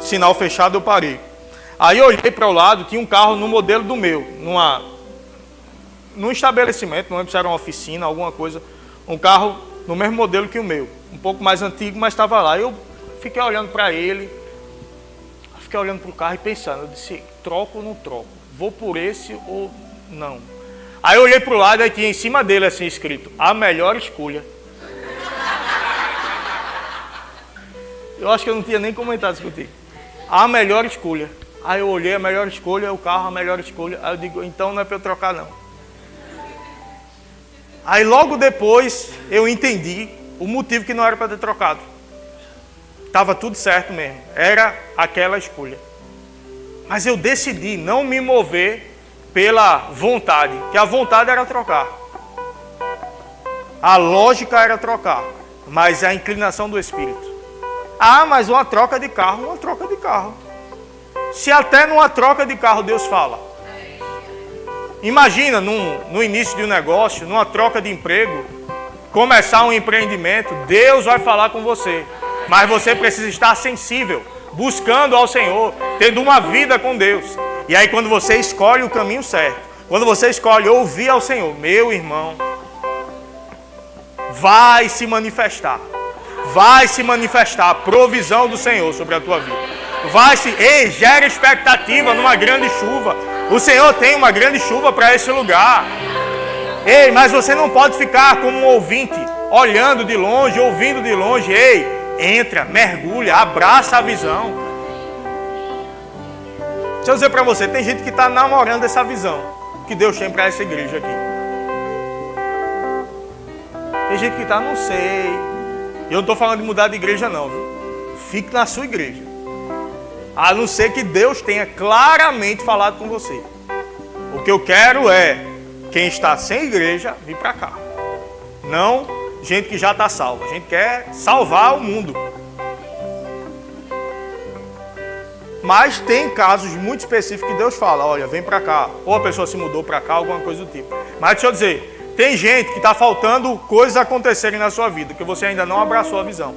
A: sinal fechado, eu parei. Aí eu olhei para o lado, tinha um carro no modelo do meu, num estabelecimento, não lembro se era uma oficina, alguma coisa, um carro no mesmo modelo que o meu, um pouco mais antigo, mas estava lá. Eu fiquei olhando para ele, fiquei olhando para o carro e pensando, eu disse, troco ou não troco? Vou por esse ou não? Aí eu olhei para o lado e tinha em cima dele assim escrito, a melhor escolha. Eu acho que eu não tinha nem comentado isso contigo. A melhor escolha. Aí eu olhei, a melhor escolha, o carro, a melhor escolha. Aí eu digo, então não é para eu trocar não. Aí logo depois eu entendi o motivo que não era para ter trocado. Estava tudo certo mesmo. Era aquela escolha. Mas eu decidi não me mover pela vontade. Que a vontade era trocar. A lógica era trocar. Mas a inclinação do Espírito. Ah, mas uma troca de carro, uma troca de carro. Se até numa troca de carro Deus fala. Imagina no início de um negócio, numa troca de emprego, começar um empreendimento, Deus vai falar com você. Mas você precisa estar sensível, buscando ao Senhor, tendo uma vida com Deus. E aí quando você escolhe o caminho certo, quando você escolhe ouvir ao Senhor, meu irmão, vai se manifestar. Vai se manifestar a provisão do Senhor sobre a tua vida. Ei, gera expectativa numa grande chuva. O Senhor tem uma grande chuva para esse lugar. Ei, mas você não pode ficar como um ouvinte, olhando de longe, ouvindo de longe. Ei, entra, mergulha, abraça a visão. Deixa eu dizer para você, tem gente que está namorando essa visão que Deus tem para essa igreja aqui. Tem gente que está, não sei. Eu não estou falando de mudar de igreja não, viu? Fique na sua igreja. A não ser que Deus tenha claramente falado com você. O que eu quero é, quem está sem igreja, vir para cá. Não gente que já está salva. A gente quer salvar o mundo. Mas tem casos muito específicos que Deus fala, olha, vem para cá. Ou a pessoa se mudou para cá, alguma coisa do tipo. Mas deixa eu dizer, tem gente que está faltando coisas acontecerem na sua vida, que você ainda não abraçou a visão.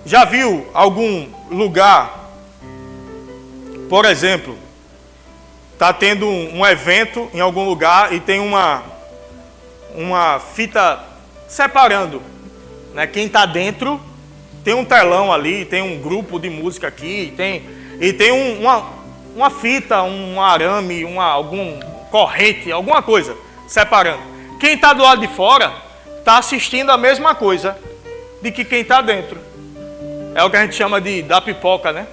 A: Já viu algum lugar, por exemplo, está tendo um evento em algum lugar e tem uma fita separando, né? Quem está dentro, tem um telão ali, tem um grupo de música aqui, e tem uma fita, um arame, algum corrente, alguma coisa separando. Quem está do lado de fora está assistindo a mesma coisa de que quem está dentro. É o que a gente chama da pipoca, né?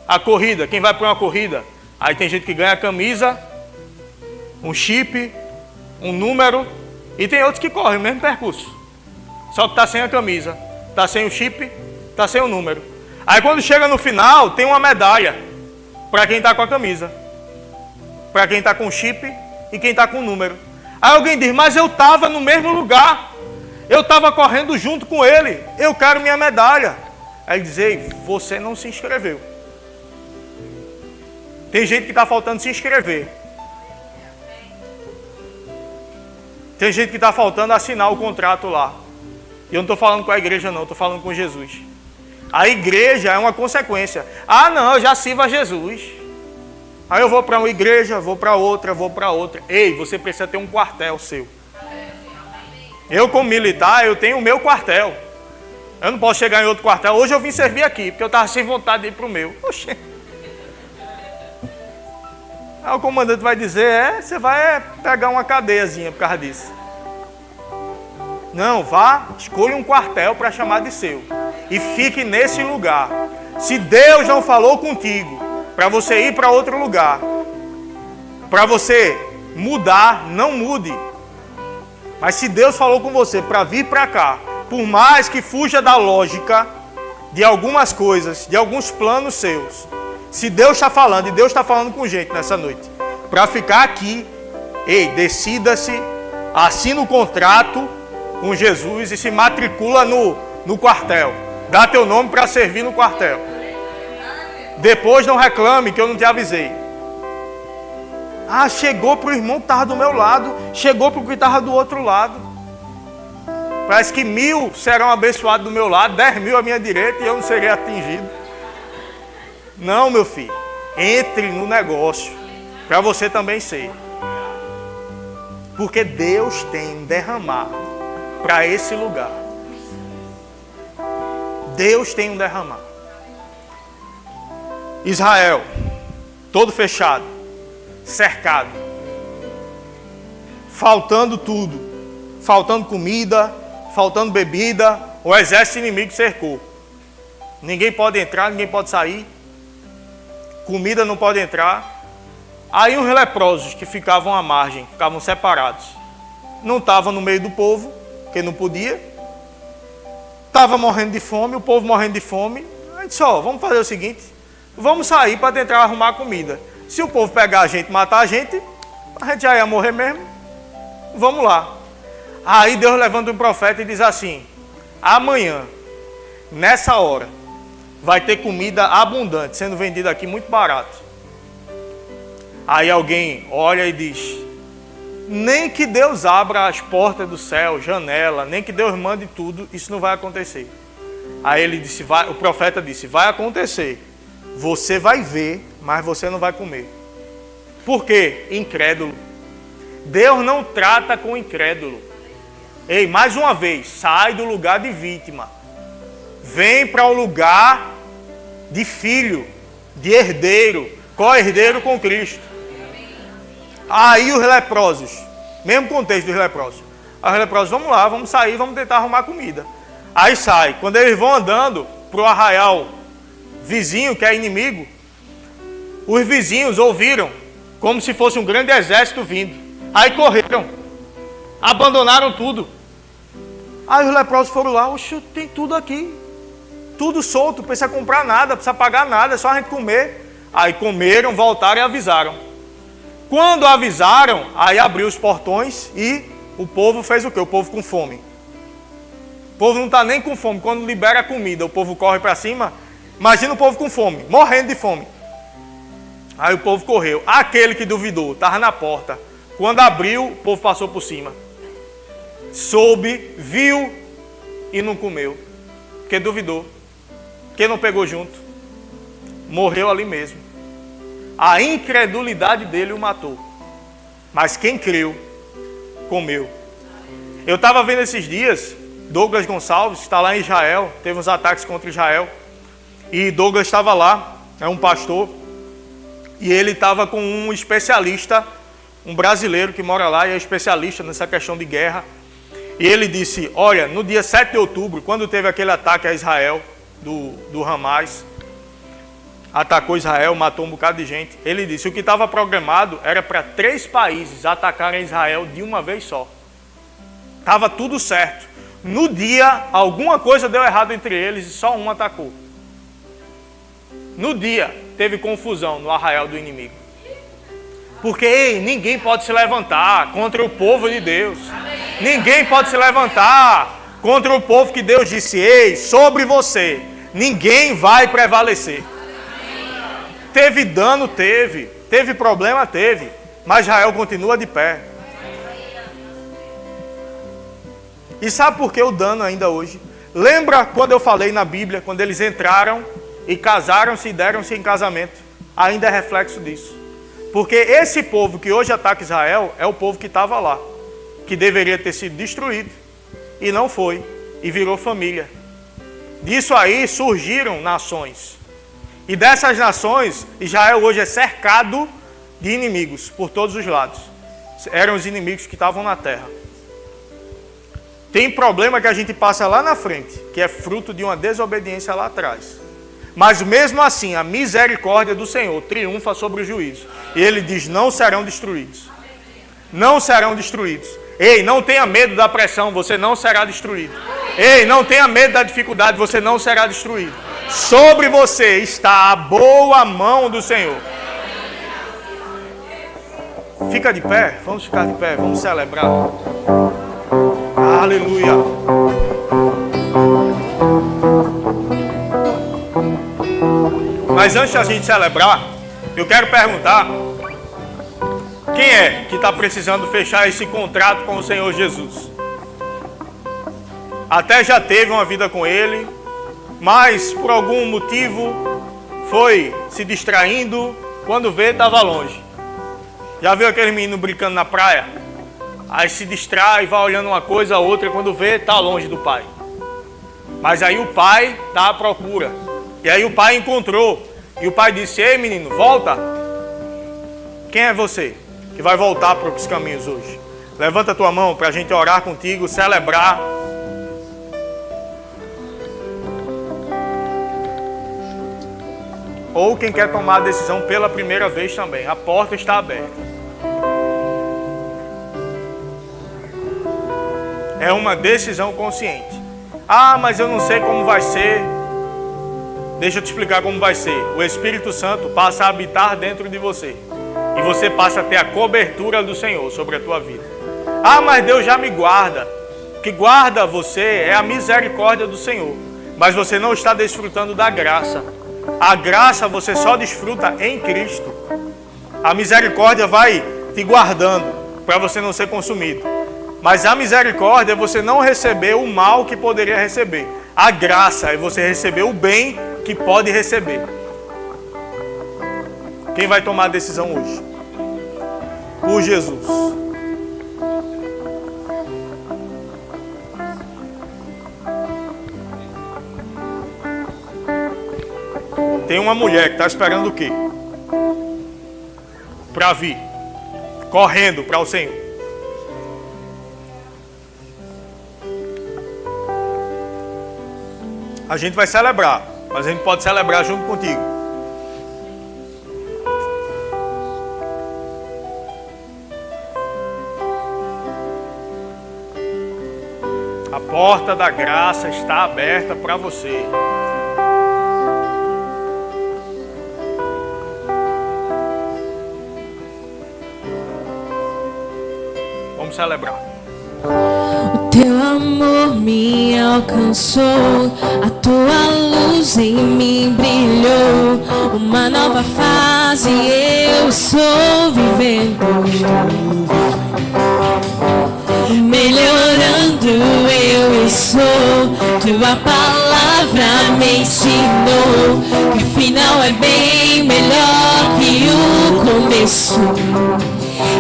A: A corrida, quem vai para uma corrida, aí tem gente que ganha a camisa, um chip, um número, e tem outros que correm o mesmo percurso. Só que está sem a camisa, está sem o chip, está sem o número. Aí quando chega no final, tem uma medalha para quem está com a camisa, para quem está com o chip e quem está com o número. Aí alguém diz, mas eu estava no mesmo lugar, eu estava correndo junto com ele, eu quero minha medalha. Aí ele diz, ei, você não se inscreveu. Tem gente que está faltando se inscrever. Tem gente que está faltando assinar o contrato lá. E eu não estou falando com a igreja não, estou falando com Jesus. A igreja é uma consequência. Ah não, eu já sirvo a Jesus. Aí eu vou para uma igreja, vou para outra, vou para outra. Ei, você precisa ter um quartel seu. Eu como militar, eu tenho o meu quartel. Eu não posso chegar em outro quartel. Hoje eu vim servir aqui, porque eu estava sem vontade de ir para o meu. Oxê. Aí o comandante vai dizer, você vai pegar uma cadeiazinha por causa disso. Não, vá, escolha um quartel para chamar de seu. E fique nesse lugar. Se Deus não falou contigo, para você ir para outro lugar, para você mudar, não mude. Mas se Deus falou com você para vir para cá, por mais que fuja da lógica de algumas coisas, de alguns planos seus, se Deus está falando, e Deus está falando com gente nessa noite, para ficar aqui, ei, decida-se, assina o contrato com Jesus e se matricula no quartel. Dá teu nome para servir no quartel. Depois não reclame que eu não te avisei. Ah, chegou para o irmão que estava do meu lado, chegou para o que estava do outro lado. Parece que 1000 serão abençoados do meu lado, 10.000 à minha direita e eu não serei atingido. Não, meu filho. Entre no negócio, para você também ser. Porque Deus tem um derramar para esse lugar. Deus tem um derramar. Israel, todo fechado, cercado, faltando tudo, faltando comida, faltando bebida, o exército inimigo cercou. Ninguém pode entrar, ninguém pode sair, comida não pode entrar. Aí uns leprosos que ficavam à margem, ficavam separados, não estavam no meio do povo, porque não podia, estava morrendo de fome, o povo morrendo de fome. A gente disse, vamos fazer o seguinte, vamos sair para tentar arrumar comida. Se o povo pegar a gente, matar a gente já ia morrer mesmo, vamos lá. Aí Deus levanta um profeta e diz assim, amanhã, nessa hora, vai ter comida abundante, sendo vendida aqui muito barato. Aí alguém olha e diz, nem que Deus abra as portas do céu, janela, nem que Deus mande tudo, isso não vai acontecer. Aí ele disse, o profeta disse, vai acontecer, você vai ver, mas você não vai comer. Por quê? Incrédulo. Deus não trata com incrédulo. Ei, mais uma vez, sai do lugar de vítima. Vem para o lugar de filho, de herdeiro, co-herdeiro com Cristo. Aí os leprosos, mesmo contexto dos leprosos. Aí os leprosos, vamos lá, vamos sair, vamos tentar arrumar comida. Aí sai, quando eles vão andando para o arraial vizinho, que é inimigo, os vizinhos ouviram como se fosse um grande exército vindo. Aí correram. Abandonaram tudo. Aí os leprosos foram lá, oxe, tem tudo aqui. Tudo solto, não precisa comprar nada, não precisa pagar nada, é só a gente comer. Aí comeram, voltaram e avisaram. Quando avisaram, aí abriu os portões e o povo fez o quê? O povo com fome. O povo não está nem com fome. Quando libera a comida, o povo corre para cima. Imagina o povo com fome, morrendo de fome. Aí o povo correu. Aquele que duvidou, estava na porta. Quando abriu, o povo passou por cima. Soube, viu e não comeu. Porque duvidou. Porque não pegou junto. Morreu ali mesmo. A incredulidade dele o matou. Mas quem creu, comeu. Eu estava vendo esses dias, Douglas Gonçalves, que está lá em Israel, teve uns ataques contra Israel. E Douglas estava lá, é um pastor. E ele estava com um especialista, um brasileiro que mora lá e é especialista nessa questão de guerra. E ele disse, olha, no dia 7 de outubro, quando teve aquele ataque a Israel, do Hamas, atacou Israel, matou um bocado de gente. Ele disse, o que estava programado era para 3 países atacarem Israel de uma vez só. Estava tudo certo. No dia, alguma coisa deu errado entre eles e só um atacou. No dia, teve confusão no arraial do inimigo. Porque ninguém pode se levantar contra o povo de Deus. Ninguém pode se levantar contra o povo que Deus disse, ei, sobre você, ninguém vai prevalecer. Teve dano, teve problema, teve, mas Israel continua de pé. E sabe por que o dano ainda hoje? Lembra quando eu falei na Bíblia, quando eles entraram e casaram-se e deram-se em casamento? Ainda é reflexo disso. Porque esse povo que hoje ataca Israel é o povo que estava lá, que deveria ter sido destruído, e não foi, e virou família. Disso aí surgiram nações. E dessas nações, Israel hoje é cercado de inimigos por todos os lados. Eram os inimigos que estavam na terra. Tem problema que a gente passa lá na frente, que é fruto de uma desobediência lá atrás. Mas mesmo assim, a misericórdia do Senhor triunfa sobre o juízo. E ele diz, não serão destruídos. Não serão destruídos. Ei, não tenha medo da pressão, você não será destruído. Ei, não tenha medo da dificuldade, você não será destruído. Sobre você está a boa mão do Senhor. Fica de pé, vamos ficar de pé, vamos celebrar. Aleluia. Mas antes da gente celebrar, eu quero perguntar, quem é que está precisando fechar esse contrato com o Senhor Jesus? Até já teve uma vida com Ele, mas por algum motivo foi se distraindo, quando vê estava longe. Já viu aquele menino brincando na praia? Aí se distrai, vai olhando uma coisa, outra, quando vê está longe do pai. Mas aí o pai está à procura. E aí o pai encontrou. E o pai disse, ei menino, volta. Quem é você que vai voltar para os caminhos hoje? Levanta a tua mão para a gente orar contigo, celebrar. Ou quem quer tomar a decisão pela primeira vez também. A porta está aberta. É uma decisão consciente. Ah, mas eu não sei como vai ser. Deixa eu te explicar como vai ser. O Espírito Santo passa a habitar dentro de você. E você passa a ter a cobertura do Senhor sobre a tua vida. Ah, mas Deus já me guarda. O que guarda você é a misericórdia do Senhor. Mas você não está desfrutando da graça. A graça você só desfruta em Cristo. A misericórdia vai te guardando para você não ser consumido. Mas a misericórdia é você não receber o mal que poderia receber. A graça é você receber o bem que pode receber. Quem vai tomar a decisão hoje? Por Jesus. Tem uma mulher que está esperando o quê? Para vir. Correndo para o Senhor. A gente vai celebrar, mas a gente pode celebrar junto contigo. porta da graça está aberta para você. Vamos celebrar.
B: O teu amor me alcançou, a tua luz em mim brilhou. Uma nova fase eu estou vivendo, melhorando eu estou. Tua palavra me ensinou que o final é bem melhor que o começo.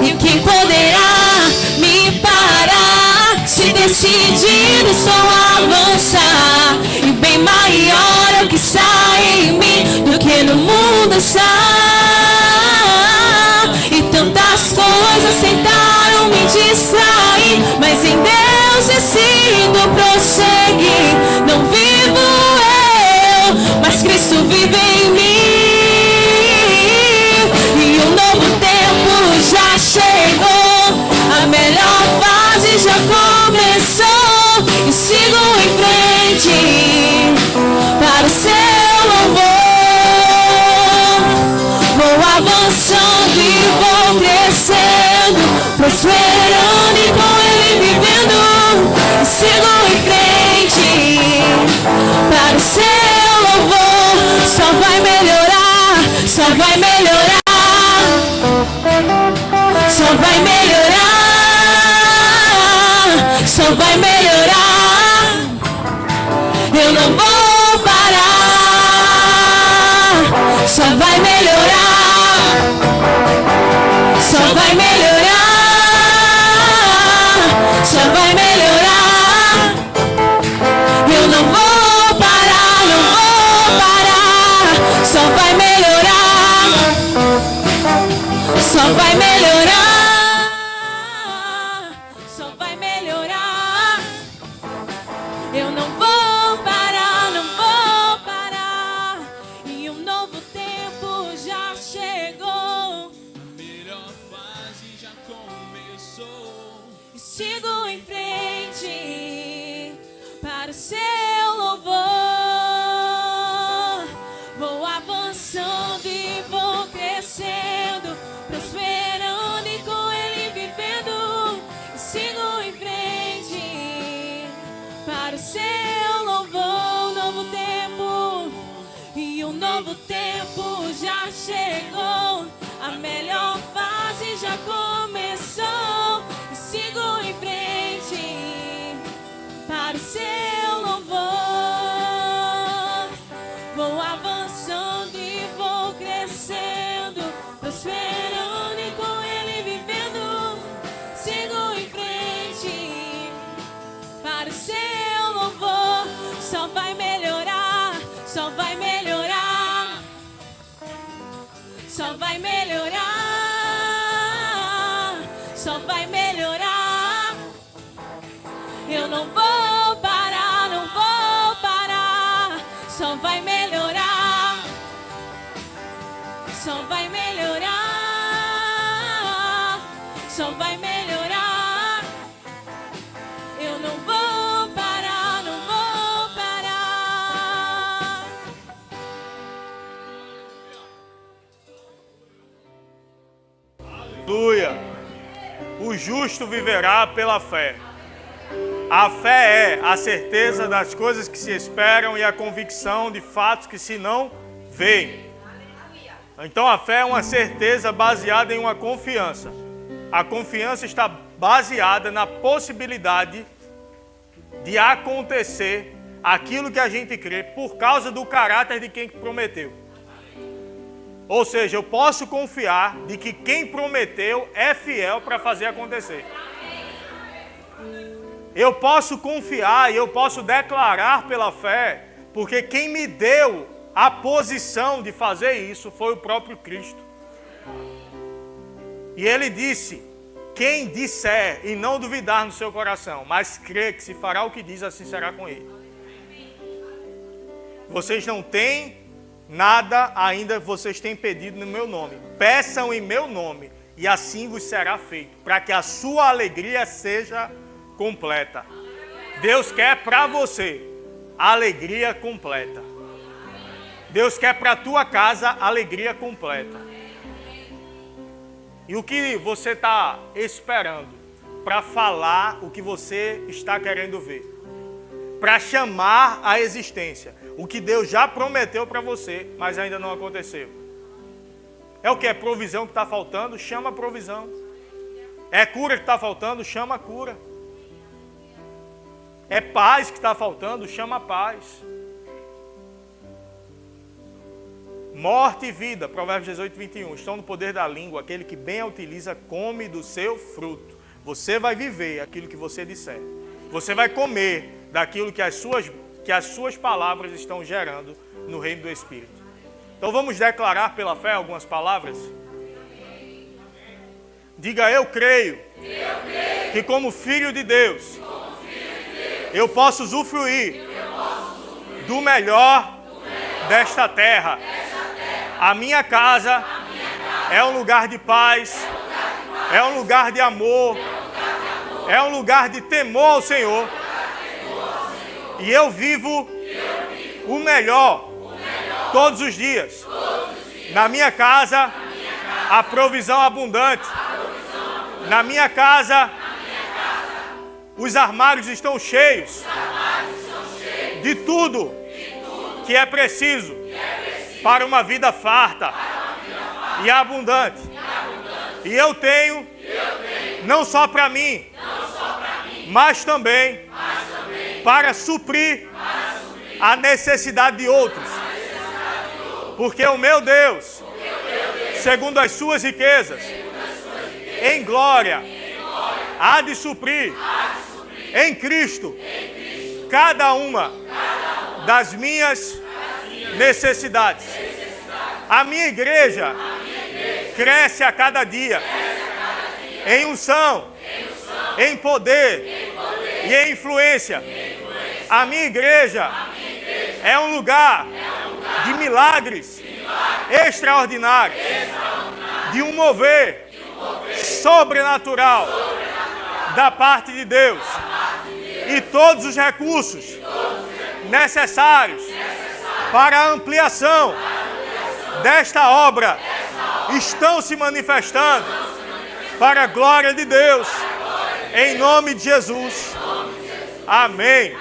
B: E quem poderá me parar se decidido só avançar? E bem maior é o que sai em mim do que no mundo está. E tantas coisas tentaram me distrair, mas em Deus decido prosseguir. Não vivo eu, mas Cristo vive em mim. E um novo tempo já chegou, a melhor fase já começou. E sigo em frente para o seu louvor. Vou avançando e vou crescendo, prosperando e com Ele vivendo. E sigo em frente para o seu louvor. Só vai melhorar, só vai melhorar. Só vai melhorar, só vai melhorar. Eu não vou parar. Só vai melhorar, só vai melhorar. Só vai melhorar. Eu não vou parar, não vou parar. Só vai melhorar, só vai melhorar. Só vai melhorar. Eu não vou parar, não vou parar. E um novo tempo já chegou, a melhor fase já começou. E sigo em frente para o seu louvor. Vou avançando e vou crescendo, prosperando e com Ele vivendo. E sigo em frente para o seu louvor. Novo tempo, e um novo tempo já chegou, a melhor fase já começou. E sigo em frente para o seu louvor. Vou avançando e vou crescendo, prosperando e com Ele vivendo. Sigo em frente para o seu louvor. Só vai melhorar, só vai melhorar. Só vai melhorar, só vai melhorar. Eu não vou parar, não vou parar. Só vai melhorar, só vai melhorar. Só vai melhorar. Eu não vou parar, não vou parar.
A: Aleluia! O justo viverá pela fé. A fé é a certeza das coisas que se esperam e a convicção de fatos que se não veem. Então a fé é uma certeza baseada em uma confiança. A confiança está baseada na possibilidade de acontecer aquilo que a gente crê por causa do caráter de quem prometeu. Ou seja, eu posso confiar de que quem prometeu é fiel para fazer acontecer. Eu posso confiar e eu posso declarar pela fé, porque quem me deu a posição de fazer isso foi o próprio Cristo. E ele disse: quem disser e não duvidar no seu coração, mas crer que se fará o que diz, assim será com ele. Vocês não têm nada ainda, vocês têm pedido no meu nome. Peçam em meu nome e assim vos será feito, para que a sua alegria seja completa. Deus quer para você alegria completa. Deus quer para a tua casa alegria completa. E o que você está esperando para falar o que você está querendo ver? Para chamar a existência o que Deus já prometeu para você, mas ainda não aconteceu. É o que? É provisão que está faltando? Chama a provisão. É cura que está faltando? Chama a cura. É paz que está faltando? Chama a paz. Morte e vida, Provérbios 18, 21, estão no poder da língua. Aquele que bem a utiliza come do seu fruto. Você vai viver aquilo que você disser. Você vai comer daquilo que as suas palavras estão gerando no reino do Espírito. Então vamos declarar pela fé algumas palavras? Diga: eu creio que como filho de Deus, eu posso usufruir do melhor desta terra. A minha casa é um lugar de paz, é um lugar de amor, é um lugar de temor ao Senhor. E eu vivo o melhor todos os dias. Na minha casa, a provisão abundante. Na minha casa, os armários estão cheios de tudo que é preciso para uma vida farta e abundante. E eu tenho, não só para mim, mas também para suprir a necessidade de outros. Porque o meu Deus, segundo as suas riquezas, em glória, há de suprir em Cristo cada uma das minhas necessidades. A minha igreja cresce a cada dia em unção, em poder e em influência. A minha igreja é um lugar de milagres extraordinários, de um mover sobrenatural da parte de Deus. E todos os recursos necessários para a ampliação desta obra estão se manifestando para a glória de Deus, em nome de Jesus. Amém.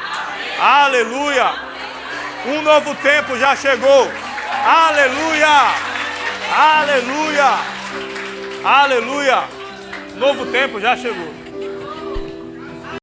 A: Aleluia. Um novo tempo já chegou. Aleluia. Aleluia. Aleluia. Novo tempo já chegou.